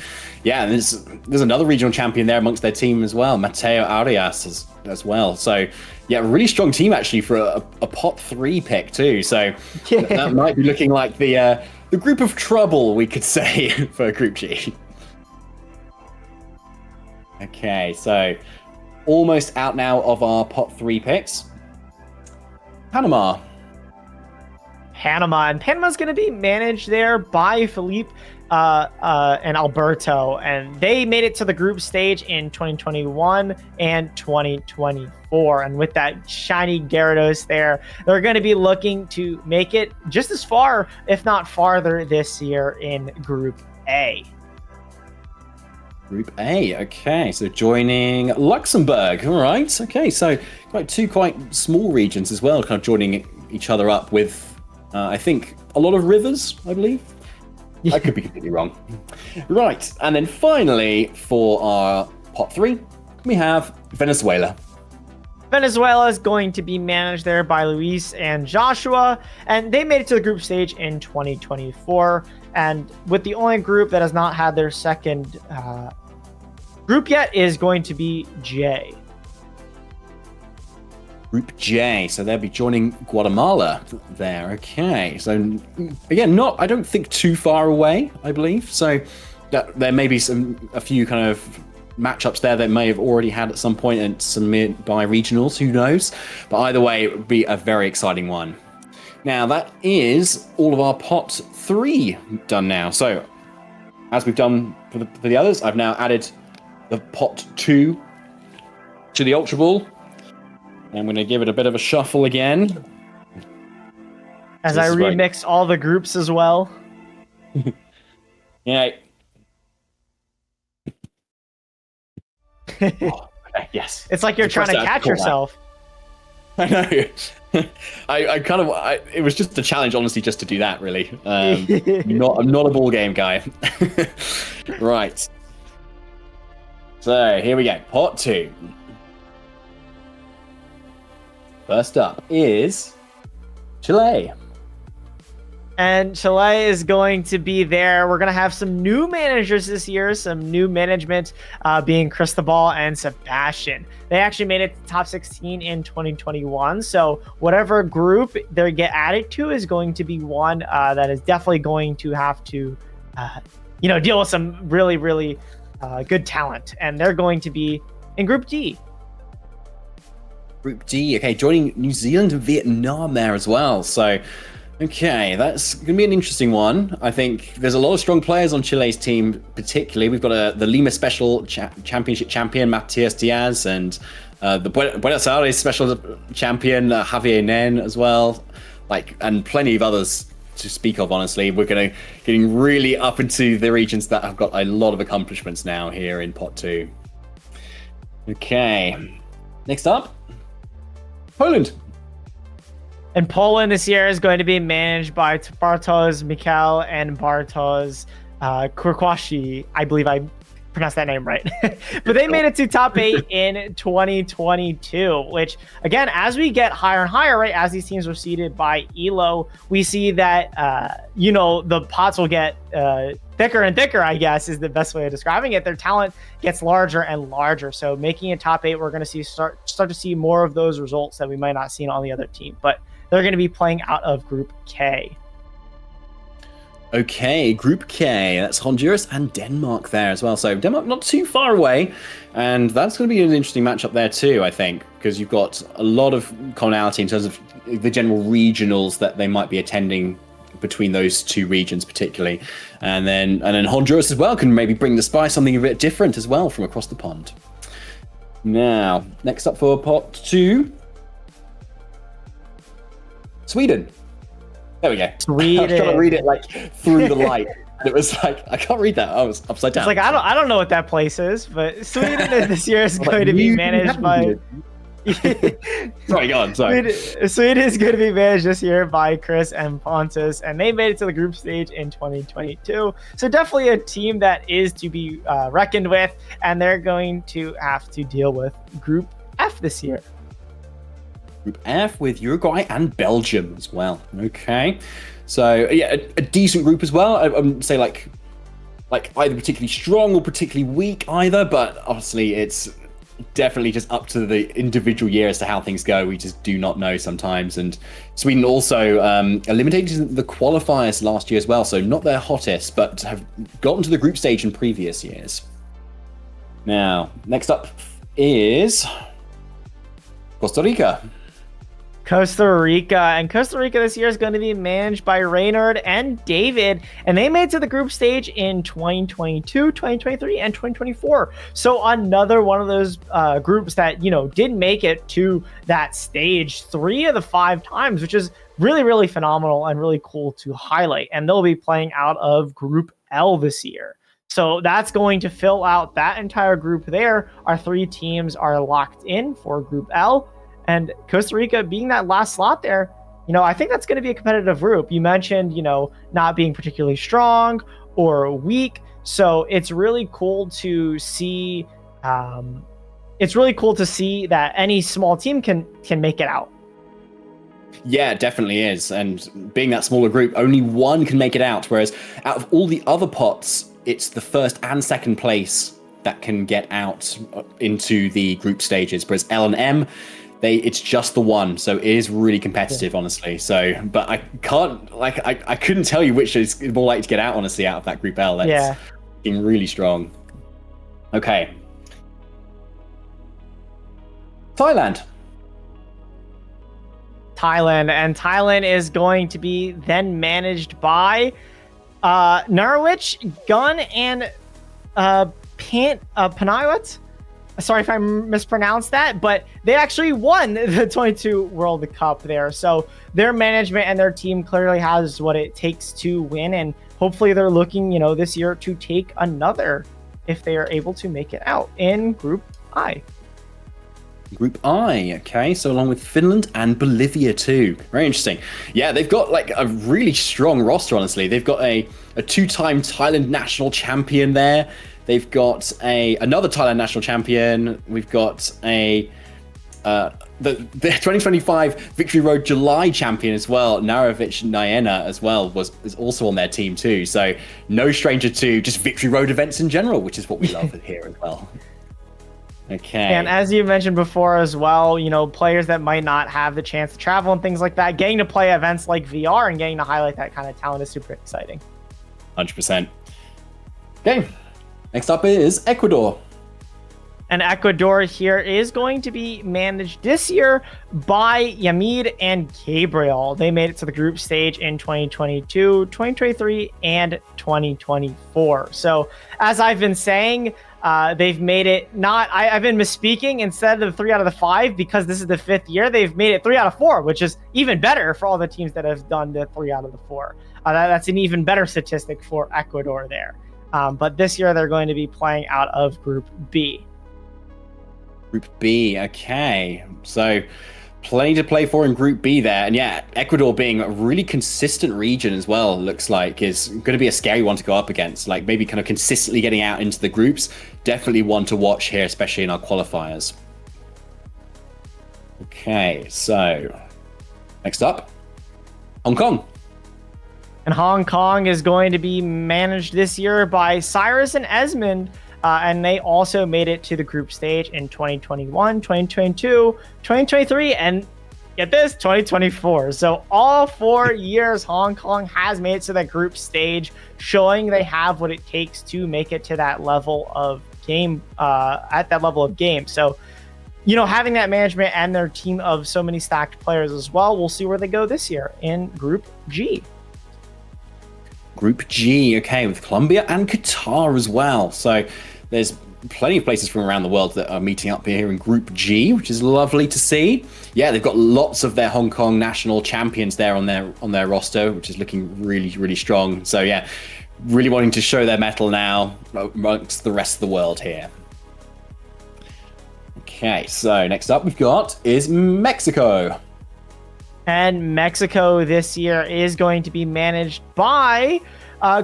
S1: Yeah, and there's another regional champion there amongst their team as well, Mateo Arias as well. So, yeah, really strong team actually for a pot 3 pick too. So that might be looking like the group of trouble, we could say, for Group G. Okay, so almost out now of our pot 3 picks. Panama.
S2: Panama, and Panama's going to be managed there by Felipe and Alberto, and they made it to the group stage in 2021 and 2024. And with that shiny Gyarados there, they're going to be looking to make it just as far, if not farther, this year in Group A.
S1: Group A, okay, so joining Luxembourg. All right, okay, so two quite small regions as well, kind of joining each other up with, I think, a lot of rivers, I believe. I could be completely wrong. Right, and then finally, for our pot 3, we have Venezuela.
S2: Venezuela is going to be managed there by Luis and Joshua, and they made it to the group stage in 2024. And with the only group that has not had their second group yet is going to be J.
S1: Group J, so they'll be joining Guatemala there. Okay, so again, I don't think too far away, I believe. So there may be a few kind of matchups there that may have already had at some point and some by regionals, who knows? But either way, it would be a very exciting one. Now, that is all of our pot 3 done now. So, as we've done for the others, I've now added the pot 2 to the Ultra Ball. I'm going to give it a bit of a shuffle again.
S2: As I remix all the groups as well.
S1: Yeah. Oh, okay, yes.
S2: It's like you're trying to catch yourself.
S1: I know. It was just a challenge, honestly, just to do that, really. I'm not a ball game guy. Right. So, here we go. Pot 2. First up is Chile.
S2: And Chile is going to be there. We're going to have some new managers this year, some new management being Cristobal and Sebastian. They actually made it to top 16 in 2021. So whatever group they get added to is going to be one that is definitely going to have to, deal with some really, really good talent. And they're going to be in Group D.
S1: Group D, okay, joining New Zealand and Vietnam there as well. So, okay, that's going to be an interesting one. I think there's a lot of strong players on Chile's team, particularly. We've got the Lima Special Championship champion, Matias Diaz, and the Buenos Aires Special champion, Javier Nen as well. And plenty of others to speak of, honestly. We're getting really up into the regions that have got a lot of accomplishments now here in Pot 2. Okay, next up, Poland.
S2: And Poland this year is going to be managed by Bartosz Mikhail and Bartosz Kurkwashi. I believe I pronounced that name right. But they made it to top 8 in 2022, which, again, as we get higher and higher, right, as these teams are seeded by ELO, we see that, the pots will get thicker and thicker, I guess, is the best way of describing it. Their talent gets larger and larger. So making it top 8, we're going to start to see more of those results that we might not see on the other team. But they're going to be playing out of Group K.
S1: Okay, Group K. That's Honduras and Denmark there as well. So Denmark not too far away. And that's going to be an interesting matchup there too, I think, because you've got a lot of commonality in terms of the general regionals that they might be attending between those two regions particularly. And then Honduras as well can maybe bring the spice, something a bit different as well from across the pond. Now, next up for pot 2. Sweden. There we go.
S2: Sweden.
S1: I was trying to read it through the light. And it was I can't read that. I was upside down.
S2: It's I don't know what that place is, but Sweden this year is going to be managed by...
S1: Sorry, go on. Sorry.
S2: Sweden is going to be managed this year by Chris and Pontus, and they made it to the group stage in 2022. So definitely a team that is to be reckoned with, and they're going to have to deal with Group F this year.
S1: Group F with Uruguay and Belgium as well. Okay, so yeah, a decent group as well. I wouldn't say like either particularly strong or particularly weak either, but obviously it's definitely just up to the individual year as to how things go. We just do not know sometimes. And Sweden also eliminated the qualifiers last year as well, so not their hottest, but have gotten to the group stage in previous years. Now, next up is Costa Rica.
S2: Costa Rica. And Costa Rica this year is going to be managed by Reynard and David. And they made it to the group stage in 2022, 2023, and 2024. So another one of those groups that, didn't make it to that stage 3 of the 5 times, which is really, really phenomenal and really cool to highlight. And they'll be playing out of Group L this year. So that's going to fill out that entire group there. Our 3 teams are locked in for Group L. And Costa Rica being that last slot there, I think that's going to be a competitive group. You mentioned, not being particularly strong or weak. So it's really cool to see. It's really cool to see that any small team can make it out.
S1: Yeah, it definitely is. And being that smaller group, only one can make it out. Whereas out of all the other pots, it's the first and second place that can get out into the group stages. Whereas L and M, it's just the one, so it is really competitive, honestly. So, but I can't, I couldn't tell you which is more likely to get out, honestly, out of that Group L. That's being really strong. Okay. Thailand,
S2: and Thailand is going to be then managed by Norwich, Gun, and Panayot. Sorry if I mispronounced that, but they actually won the 22 World Cup there. So their management and their team clearly has what it takes to win. And hopefully they're looking, this year to take another if they are able to make it out in Group I.
S1: Group I, okay, so along with Finland and Bolivia too. Very interesting. Yeah, they've got a really strong roster, honestly. They've got a 2-time Thailand national champion there. They've got another Thailand national champion. We've got the 2025 Victory Road July champion as well. Narovic Naena as well is also on their team too. So no stranger to just Victory Road events in general, which is what we love here as well. Okay. And
S2: as you mentioned before as well, players that might not have the chance to travel and things like that, getting to play events like VR and getting to highlight that kind of talent is super exciting.
S1: 100%. Okay. Next up is Ecuador.
S2: And Ecuador here is going to be managed this year by Yamid and Gabriel. They made it to the group stage in 2022, 2023, and 2024. So as I've been saying, they've made it I've been misspeaking. Instead of 3 out of the 5, because this is the 5th year, they've made it 3 out of 4, which is even better for all the teams that have done the 3 out of the 4. That's an even better statistic for Ecuador there. But this year they're going to be playing out of Group B.
S1: Group B, okay. So plenty to play for in Group B there. And yeah, Ecuador being a really consistent region as well, looks like, is going to be a scary one to go up against. Maybe kind of consistently getting out into the groups. Definitely one to watch here, especially in our qualifiers. Okay, so next up, Hong Kong.
S2: And Hong Kong is going to be managed this year by Cyrus and Esmond. And they also made it to the group stage in 2021, 2022, 2023, and get this, 2024. So all 4 years, Hong Kong has made it to that group stage, showing they have what it takes to make it to that level of game, at that level of game. So, having that management and their team of so many stacked players as well, we'll see where they go this year in Group G.
S1: Group G, okay, with Colombia and Qatar as well. So there's plenty of places from around the world that are meeting up here in Group G, which is lovely to see. Yeah, they've got lots of their Hong Kong national champions there on their roster, which is looking really, really strong. So yeah, really wanting to show their mettle now amongst the rest of the world here. Okay, so next up we've got is Mexico.
S2: And Mexico this year is going to be managed by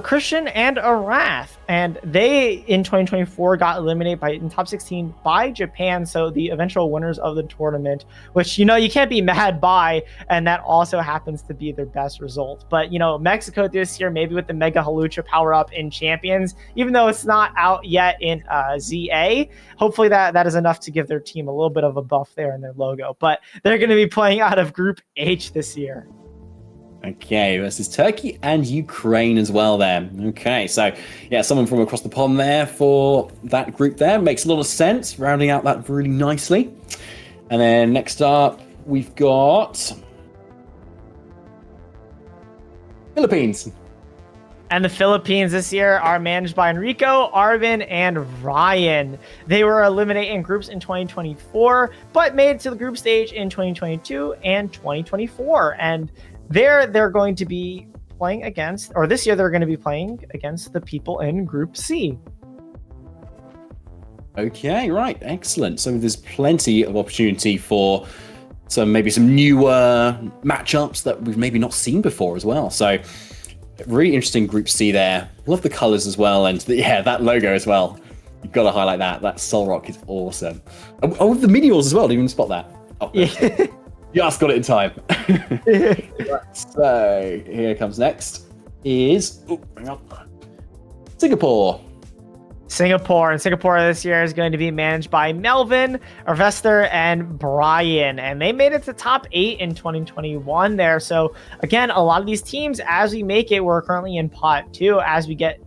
S2: Christian and Arath. And they, in 2024, got eliminated in top 16 by Japan. So the eventual winners of the tournament, which, you can't be mad by. And that also happens to be their best result. But, Mexico this year, maybe with the Mega Halucha power up in Champions, even though it's not out yet in ZA, hopefully that is enough to give their team a little bit of a buff there in their logo. But they're going to be playing out of Group H this year.
S1: Okay, versus Turkey and Ukraine as well there. Okay, so yeah, someone from across the pond there for that group there. Makes a lot of sense, rounding out that really nicely. And then next up, we've got Philippines.
S2: And the Philippines this year are managed by Enrico, Arvin, and Ryan. They were eliminated in groups in 2024, but made it to the group stage in 2022 and 2024. And they're going to be playing against, or this year they're going to be playing against the people in Group C.
S1: Okay, right, excellent. So there's plenty of opportunity for maybe some newer matchups that we've maybe not seen before as well. So really interesting Group C there. Love the colors as well, and that logo as well. You've got to highlight that. That Solrock is awesome. Oh, the minions as well. Didn't even spot that. Oh, yeah. Just got it in time. Right, so here comes next is Singapore.
S2: Singapore this year is going to be managed by Melvin, Arvester, and Brian, and they made it to top 8 in 2021 there. So again, a lot of these teams, as we make it, we're currently in pot 2. As we get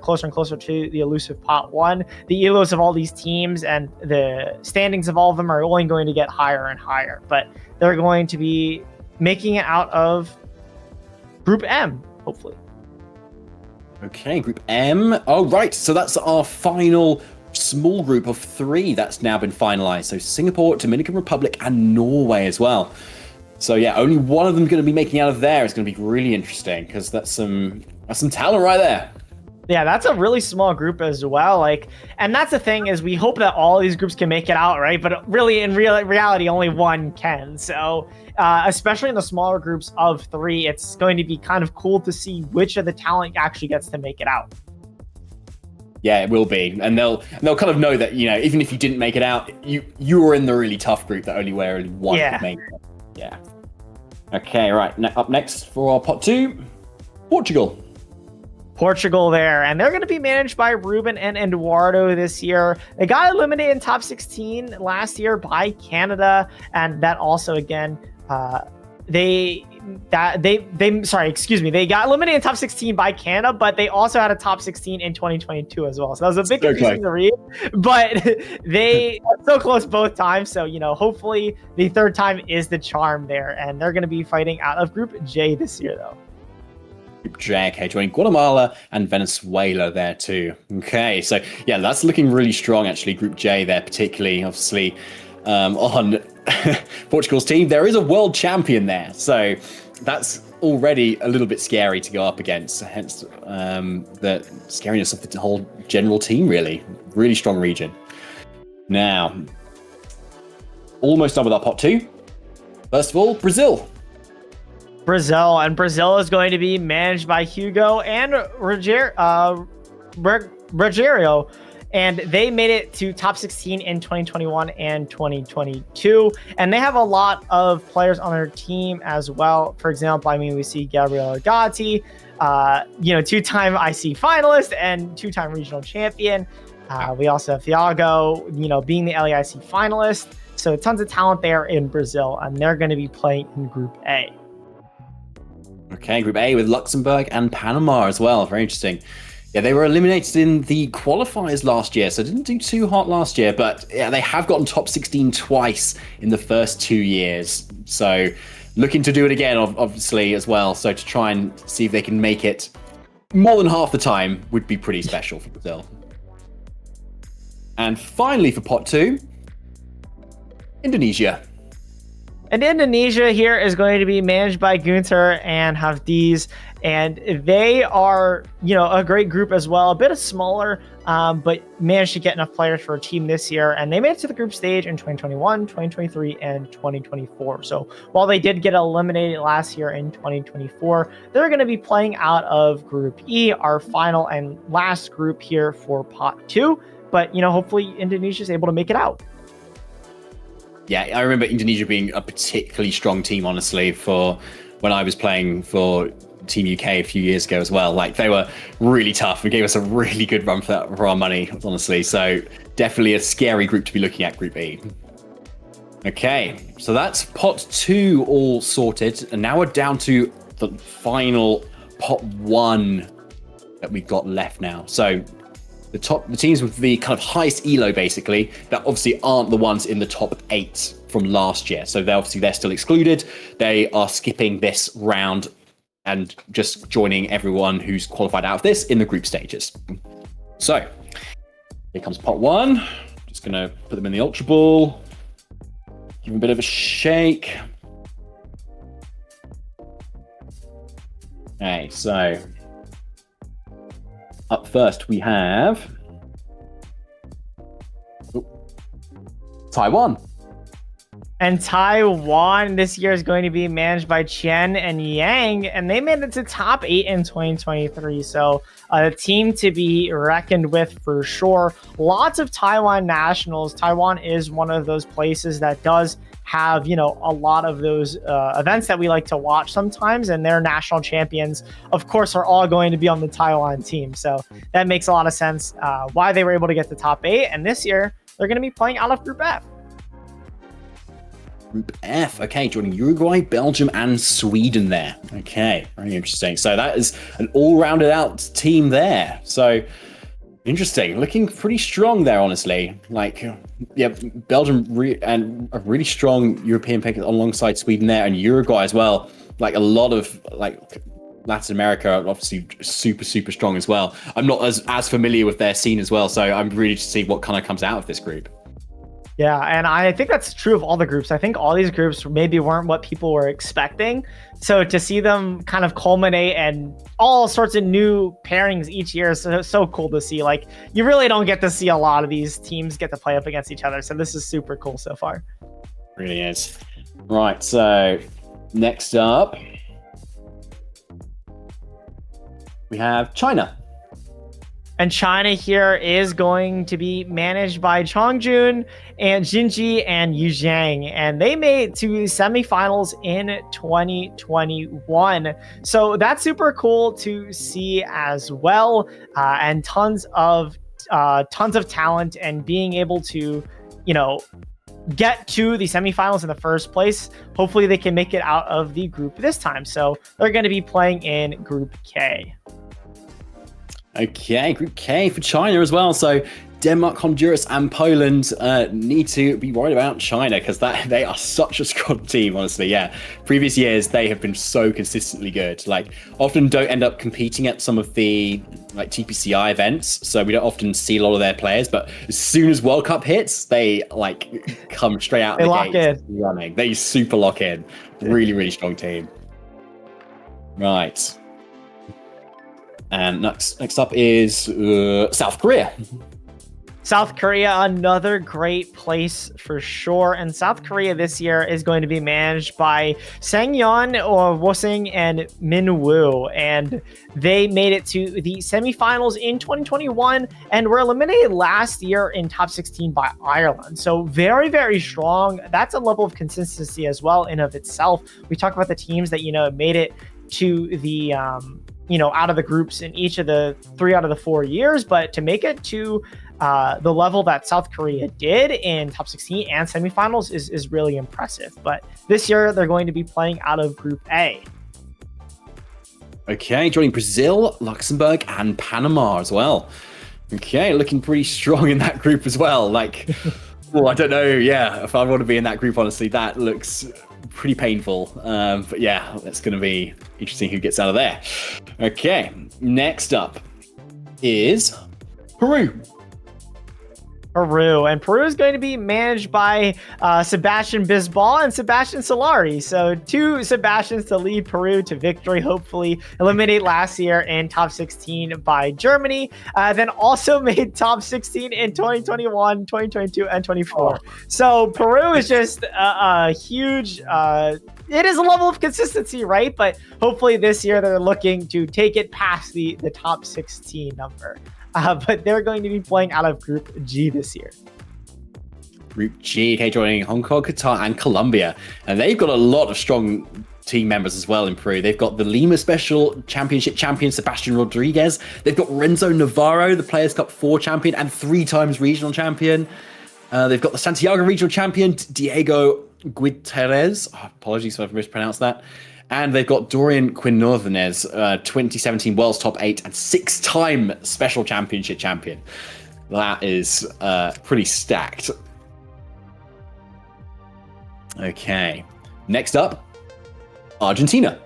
S2: closer and closer to the elusive pot 1, the elos of all these teams and the standings of all of them are only going to get higher and higher, but they're going to be making it out of Group M, hopefully.
S1: Okay, Group M. Oh, right. So that's our final small group of 3 that's now been finalized. So Singapore, Dominican Republic, and Norway as well. So yeah, only one of them going to be making out of there. It's going to be really interesting because that's some talent right there.
S2: Yeah, that's a really small group as well. And that's the thing is we hope that all these groups can make it out, right? But really, in reality, only one can. So especially in the smaller groups of 3, it's going to be kind of cool to see which of the talent actually gets to make it out.
S1: Yeah, it will be, and they'll kind of know that even if you didn't make it out, you were in the really tough group that only one could make it. Yeah. Okay, right. Up next for our pot 2, Portugal there, and they're going to be managed by Ruben and Eduardo this year. They got eliminated in top 16 last year by Canada, and that also again they got eliminated in top 16 by Canada, but they also had a top 16 in 2022 as well. So that was a bit confusing to read, but they were so close both times. So hopefully the third time is the charm there, and they're going to be fighting out of Group J this year though. Group J, okay, joining Guatemala and Venezuela there too. Okay, so yeah, that's looking really strong actually. Group J there, particularly obviously on Portugal's team. There is a world champion there, so that's already a little bit scary to go up against. Hence the scariness of the whole general team. Really strong region. Now, almost done with our pot 2. First of all, Brazil is going to be managed by Hugo and Rogerio, and they made it to top 16 in 2021 and 2022, and they have a lot of players on their team as well. For example, we see Gabriel Gatti, 2-time IC finalist and 2-time regional champion. We also have Thiago, being the LAIC finalist. So tons of talent there in Brazil, and they're going to be playing in Group A. Okay, Group A with Luxembourg and Panama as well. Very interesting. Yeah, they were eliminated in the qualifiers last year, so didn't do too hot last year. But yeah, they have gotten top 16 twice in the first 2 years. So looking to do it again, obviously, as well. So to try and see if they can make it more than half the time would be pretty special for Brazil. And finally for pot 2, Indonesia.
S2: And Indonesia here is going to be managed by Gunter and Hafdiz, and they are, a great group as well. A bit smaller, but managed to get enough players for a team this year, and they made it to the group stage in 2021, 2023, and 2024. So while they did get eliminated last year in 2024, they're going to be playing out of Group E, our final and last group here for pot 2. But, hopefully Indonesia is able to make it out.
S1: Yeah, I remember Indonesia being a particularly strong team, honestly, for when I was playing for Team UK a few years ago as well. They were really tough and gave us a really good run for our money, honestly. So definitely a scary group to be looking at, Group E. Okay, so that's pot 2 all sorted. And now we're down to the final pot 1 that we've got left now. So the teams with the kind of highest elo, basically, that obviously aren't the ones in the top 8 from last year. So they're still excluded. They are skipping this round and just joining everyone who's qualified out of this in the group stages. So here comes pot 1. Just gonna put them in the Ultra Ball. Give them a bit of a shake. Okay, so up first we have Taiwan.
S2: And Taiwan this year is going to be managed by Chen and Yang, and they made it to top 8 in 2023. So a team to be reckoned with for sure. Lots of Taiwan nationals. Taiwan is one of those places that does have, a lot of those events that we like to watch sometimes, and their national champions, of course, are all going to be on the Taiwan team. So that makes a lot of sense why they were able to get the top 8. And this year, they're going to be playing out of Group F.
S1: Group F, okay, joining Uruguay, Belgium, and Sweden there. Okay, very interesting. So that is an all-rounded out team there. So interesting, looking pretty strong there, honestly. Belgium and a really strong European pick alongside Sweden there, and Uruguay as well. Like a lot of Latin America, obviously super, super strong as well. I'm not as familiar with their scene as well, so I'm really to see what kind of comes out of this group.
S2: Yeah, and I think that's true of all the groups. I think all these groups maybe weren't what people were expecting. So to see them kind of culminate and all sorts of new pairings each year is so cool to see. Like, you really don't get to see a lot of these teams get to play up against each other. So this is super cool so far.
S1: Really is. Right, so next up, we have China.
S2: And China here is going to be managed by Chongjun and Jinji and Yu Zhang. And they made it to semifinals in 2021. So that's super cool to see as well. And tons of talent, and being able to, get to the semifinals in the first place. Hopefully they can make it out of the group this time. So they're going to be playing in Group K.
S1: Okay, Group K for China as well. So Denmark, Honduras, and Poland need to be worried about China, because they are such a strong team, honestly. Yeah, previous years they have been so consistently good. Like, often don't end up competing at some of the TPCI events, so we don't often see a lot of their players. But as soon as World Cup hits, they come straight out of the gate running. They super lock in. Really, really strong team. Right. And next up is South Korea.
S2: South Korea, another great place for sure. And South Korea this year is going to be managed by Sangyeon or Wosing and Minwoo. And they made it to the semifinals in 2021 and were eliminated last year in top 16 by Ireland. So very, very strong. That's a level of consistency as well in of itself. We talk about the teams that, made it to the, out of the groups in each of the 3 out of the 4 years, but to make it to the level that South Korea did in top 16 and semifinals is really impressive. But this year they're going to be playing out of Group A.
S1: Okay, joining Brazil, Luxembourg, and Panama as well. Okay, looking pretty strong in that group as well. I don't know, if I want to be in that group, honestly, that looks pretty painful. But yeah, that's going to be interesting who gets out of there. Okay, next up is Peru.
S2: And Peru is going to be managed by Sebastian Bisbal and Sebastian Solari. So 2 Sebastians to lead Peru to victory, hopefully. Eliminated last year in top 16 by Germany. Then also made top 16 in 2021, 2022, and 24. So Peru is just a huge... it is a level of consistency, right? But hopefully this year they're looking to take it past the top 16 number. But they're going to be playing out of Group G this year.
S1: Group G, okay, joining Hong Kong, Qatar, and Colombia. And they've got a lot of strong team members as well in Peru. They've got the Lima Special Championship champion, Sebastian Rodriguez. They've got Renzo Navarro, the Players Cup 4 champion and 3 times regional champion. They've got the Santiago regional champion, Diego Guiterres. Apologies if I've mispronounced that. And they've got Dorian Quinones, 2017 World's Top 8 and 6-time Special Championship champion. That is pretty stacked. Okay. Next up, Argentina.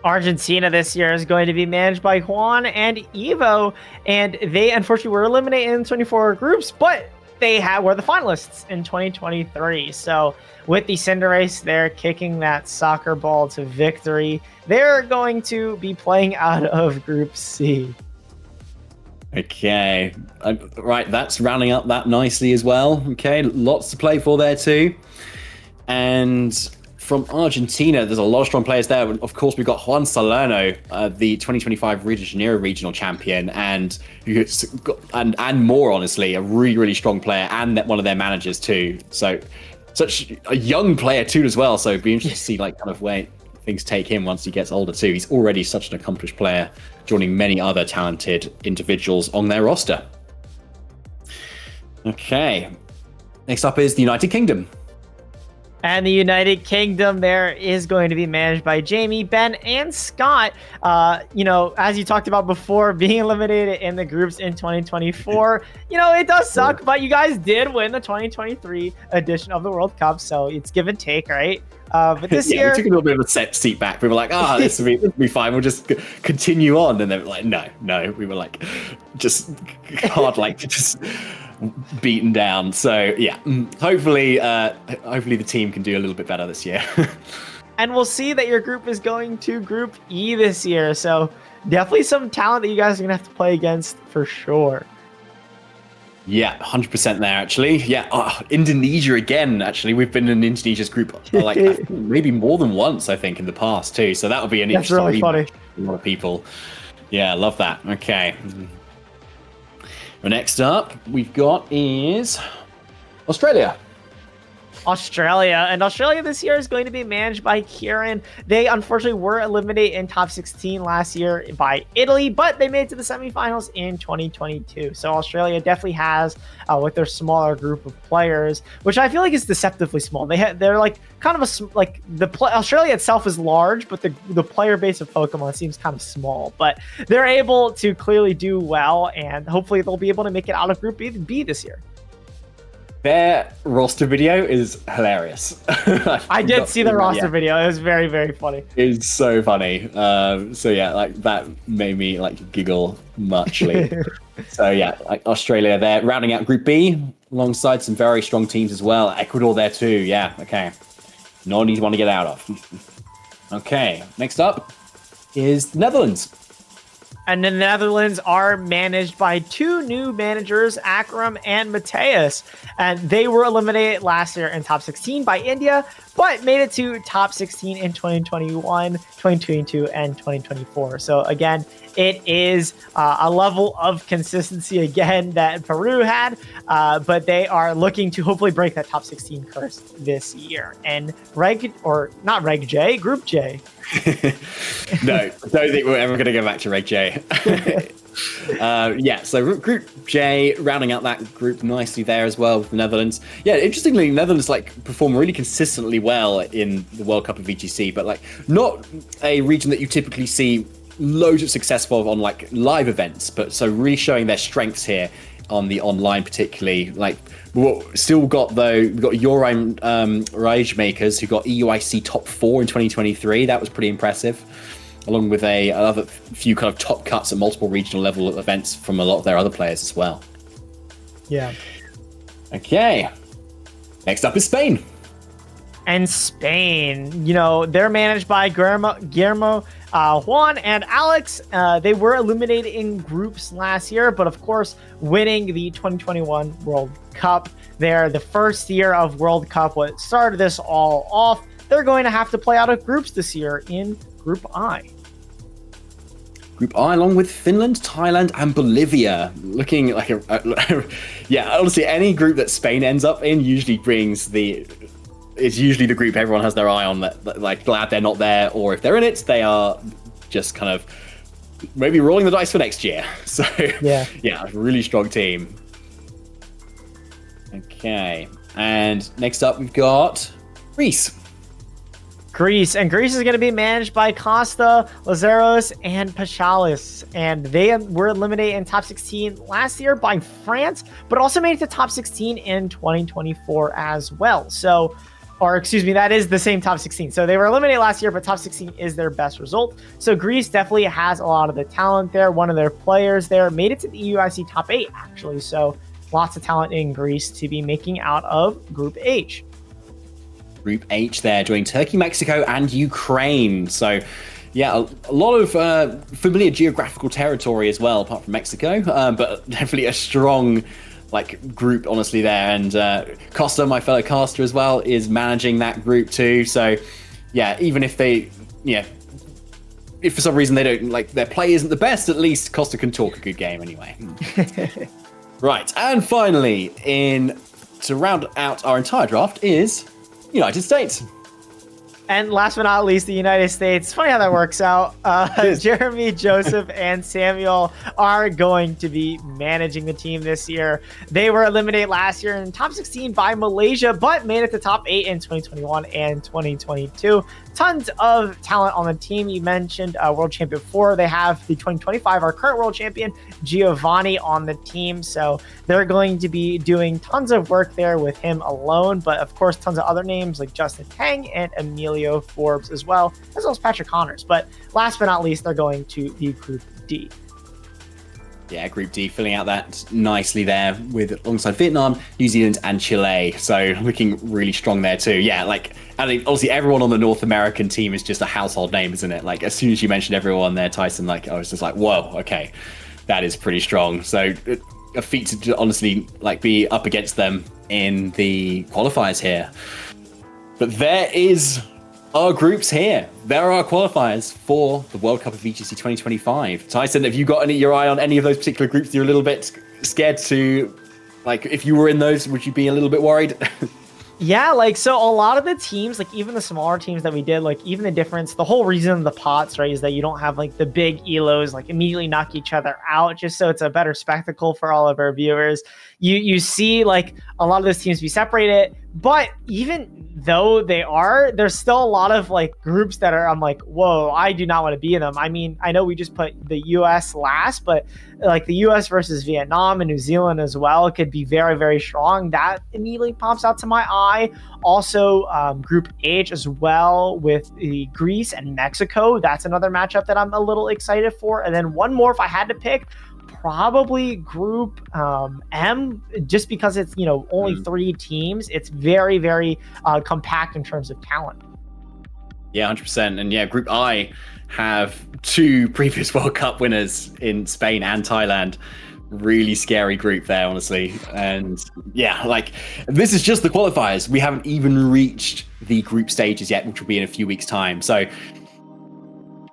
S2: Argentina this year is going to be managed by Juan and Evo, and they unfortunately were eliminated in 24 groups, but they were the finalists in 2023. So with the Cinderace, they're kicking that soccer ball to victory. They're going to be playing out of Group C.
S1: Okay, right, that's rounding up that nicely as well. Okay, lots to play for there too. And from Argentina, there's a lot of strong players there. Of course, we've got Juan Salerno, the 2025 Rio de Janeiro regional champion, and more, honestly, a really, really strong player, and one of their managers too. So such a young player too as well. So it'd be interesting to see like kind of where things take him once he gets older too. He's already such an accomplished player, joining many other talented individuals on their roster. Okay, next up is the United Kingdom.
S2: And the United Kingdom there is going to be managed by Jamie, Ben, and Scott. As you talked about before, being eliminated in the groups in 2024, it does suck, but you guys did win the 2023 edition of the World Cup, so it's give and take, right? But this year,
S1: we took a little bit of a seat back. We were like, this will be fine. We'll just continue on. And they were like, no. We were like, just hard, just beaten down. So yeah, hopefully the team can do a little bit better this year.
S2: And we'll see that your group is going to Group E this year. So definitely some talent that you guys are gonna have to play against for sure.
S1: Yeah, 100% there, actually. Yeah, Indonesia again, actually. We've been in Indonesia's group maybe more than once, I think, in the past, too. So that'll be an interesting
S2: really funny.
S1: A lot of people. Yeah, love that. Okay. Well, next up, we've got is Australia.
S2: And Australia this year is going to be managed by Kieran. They unfortunately were eliminated in top 16 last year by Italy, but they made it to the semifinals in 2022. So Australia definitely has, with their smaller group of players, which I feel like is deceptively small. They're like kind of Australia itself is large, but the player base of Pokemon seems kind of small. But they're able to clearly do well, and hopefully they'll be able to make it out of Group B this year.
S1: Their roster video is hilarious.
S2: I did see the roster video. It was very, very funny.
S1: It's so funny. So yeah, that made me giggle muchly. So yeah, Australia there, rounding out Group B alongside some very strong teams as well. Ecuador there too. Yeah, okay. Not an easy one to get out of. Okay, next up is the Netherlands.
S2: And the Netherlands are managed by two new managers, Akram and Mateus. And they were eliminated last year in top 16 by India, but made it to top 16 in 2021, 2022, and 2024. So again, it is a level of consistency again that Peru had, but they are looking to hopefully break that top 16 curse this year. And Group J.
S1: No, I don't think we're ever going to go back to Reg J. So Group J, rounding out that group nicely there as well with the Netherlands. Yeah, interestingly, Netherlands perform really consistently well in the World Cup of VGC, but not a region that you typically see loads of success for on live events, but so really showing their strengths here on the online, particularly. We've got Yoram Rage Makers, who got EUIC top 4 in 2023. That was pretty impressive, along with another few kind of top cuts at multiple regional level events from a lot of their other players as well.
S2: Yeah.
S1: Okay. Next up is Spain.
S2: And Spain, they're managed by Guillermo, Juan, and Alex. They were eliminated in groups last year, but of course, winning the 2021 World Cup. They're the first year of World Cup. What started this all off, they're going to have to play out of groups this year in Group I.
S1: Group I, along with Finland, Thailand, and Bolivia. Looking like honestly, any group that Spain ends up in usually it's usually the group everyone has their eye on, that glad they're not there, or if they're in it, they are just kind of maybe rolling the dice for next year. So yeah, really strong team. Okay, and next up we've got Greece.
S2: Greece. And Greece is going to be managed by Costa, Lazaros, and Pachalis. And they were eliminated in top 16 last year by France, but also made it to top 16 in 2024 as well. So, or excuse me, that is the same top 16. So they were eliminated last year, but top 16 is their best result. So Greece definitely has a lot of the talent there. One of their players there made it to the UIC top 8, actually. So lots of talent in Greece to be making out of Group H.
S1: Group H there, joining Turkey, Mexico, and Ukraine. So, yeah, a lot of familiar geographical territory as well, apart from Mexico, but definitely a strong group, honestly, there. And Costa, my fellow caster as well, is managing that group too. So, yeah, even if they, if for some reason they don't their play isn't the best, at least Costa can talk a good game anyway. Right, and finally, to round out our entire draft is United States.
S2: And last but not least, the United States. Funny how that works out. Jeremy, Joseph, and Samuel are going to be managing the team this year. They were eliminated last year in top 16 by Malaysia, but made it to top 8 in 2021 and 2022. Tons of talent on the team. You mentioned World Champion 4. They have the 2025, our current World Champion, Giovanni, on the team. So they're going to be doing tons of work there with him alone. But of course, tons of other names like Justin Tang and Emilio Forbes as well as Patrick Connors. But last but not least, they're going to the Group D.
S1: Yeah, Group D filling out that nicely there alongside Vietnam, New Zealand, and Chile. So looking really strong there too. Yeah, I think obviously everyone on the North American team is just a household name, isn't it? As soon as you mentioned everyone there, Tyson, I was just whoa, okay, that is pretty strong. So a feat to honestly be up against them in the qualifiers here. But there is our groups here. There are our qualifiers for the World Cup of VGC 2025. Tyson, have you got your eye on any of those particular groups? You're a little bit scared to, if you were in those, would you be a little bit worried?
S2: Yeah, so a lot of the teams, even the smaller teams that we did, even the difference, the whole reason of the pots, right, is that you don't have the big elos immediately knock each other out, just so it's a better spectacle for all of our viewers. You see a lot of those teams be separated, but even though there's still a lot of groups that are, I'm whoa, I do not want to be in them. I mean, I know we just put the US last, but the US versus Vietnam and New Zealand as well could be very, very strong. That immediately pops out to my eye. Also, Group H as well with the Greece and Mexico. That's another matchup that I'm a little excited for. And then one more, if I had to pick, probably Group M, just because it's only 3 teams. It's very, very compact in terms of talent.
S1: Yeah, 100%. And yeah, Group I have 2 previous World Cup winners in Spain and Thailand. Really scary group there, honestly. And yeah, this is just the qualifiers. We haven't even reached the group stages yet, which will be in a few weeks' time. So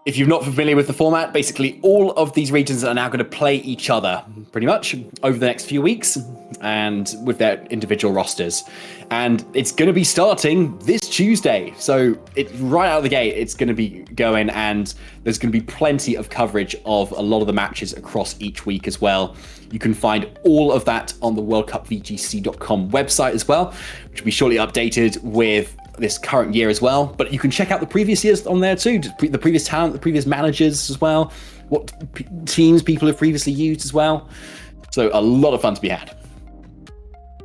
S1: if you're not familiar with the format, basically all of these regions are now going to play each other pretty much over the next few weeks and with their individual rosters. And it's going to be starting this Tuesday. So right out of the gate, it's going to be going, and there's going to be plenty of coverage of a lot of the matches across each week as well. You can find all of that on the worldcupvgc.com website as well, which will be shortly updated with this current year as well. But you can check out the previous years on there too, the previous talent, the previous managers as well, what teams people have previously used as well. So a lot of fun to be had.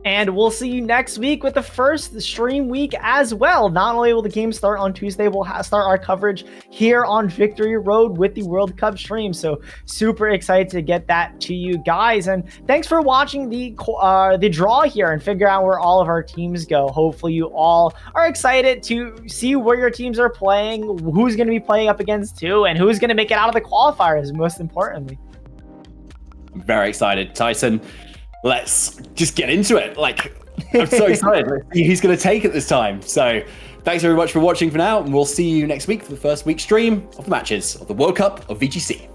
S2: And we'll see you next week with the first stream week as well. Not only will the game start on Tuesday, we'll start our coverage here on Victory Road with the World Cup stream. So super excited to get that to you guys. And thanks for watching the draw here and figure out where all of our teams go. Hopefully you all are excited to see where your teams are playing, who's going to be playing up against who, and who's going to make it out of the qualifiers, most importantly.
S1: I'm very excited. Tyson, let's just get into it. I'm so excited. Let's see who's going to take it this time. So thanks very much for watching for now, and we'll see you next week for the first week stream of the matches of the World Cup of VGC.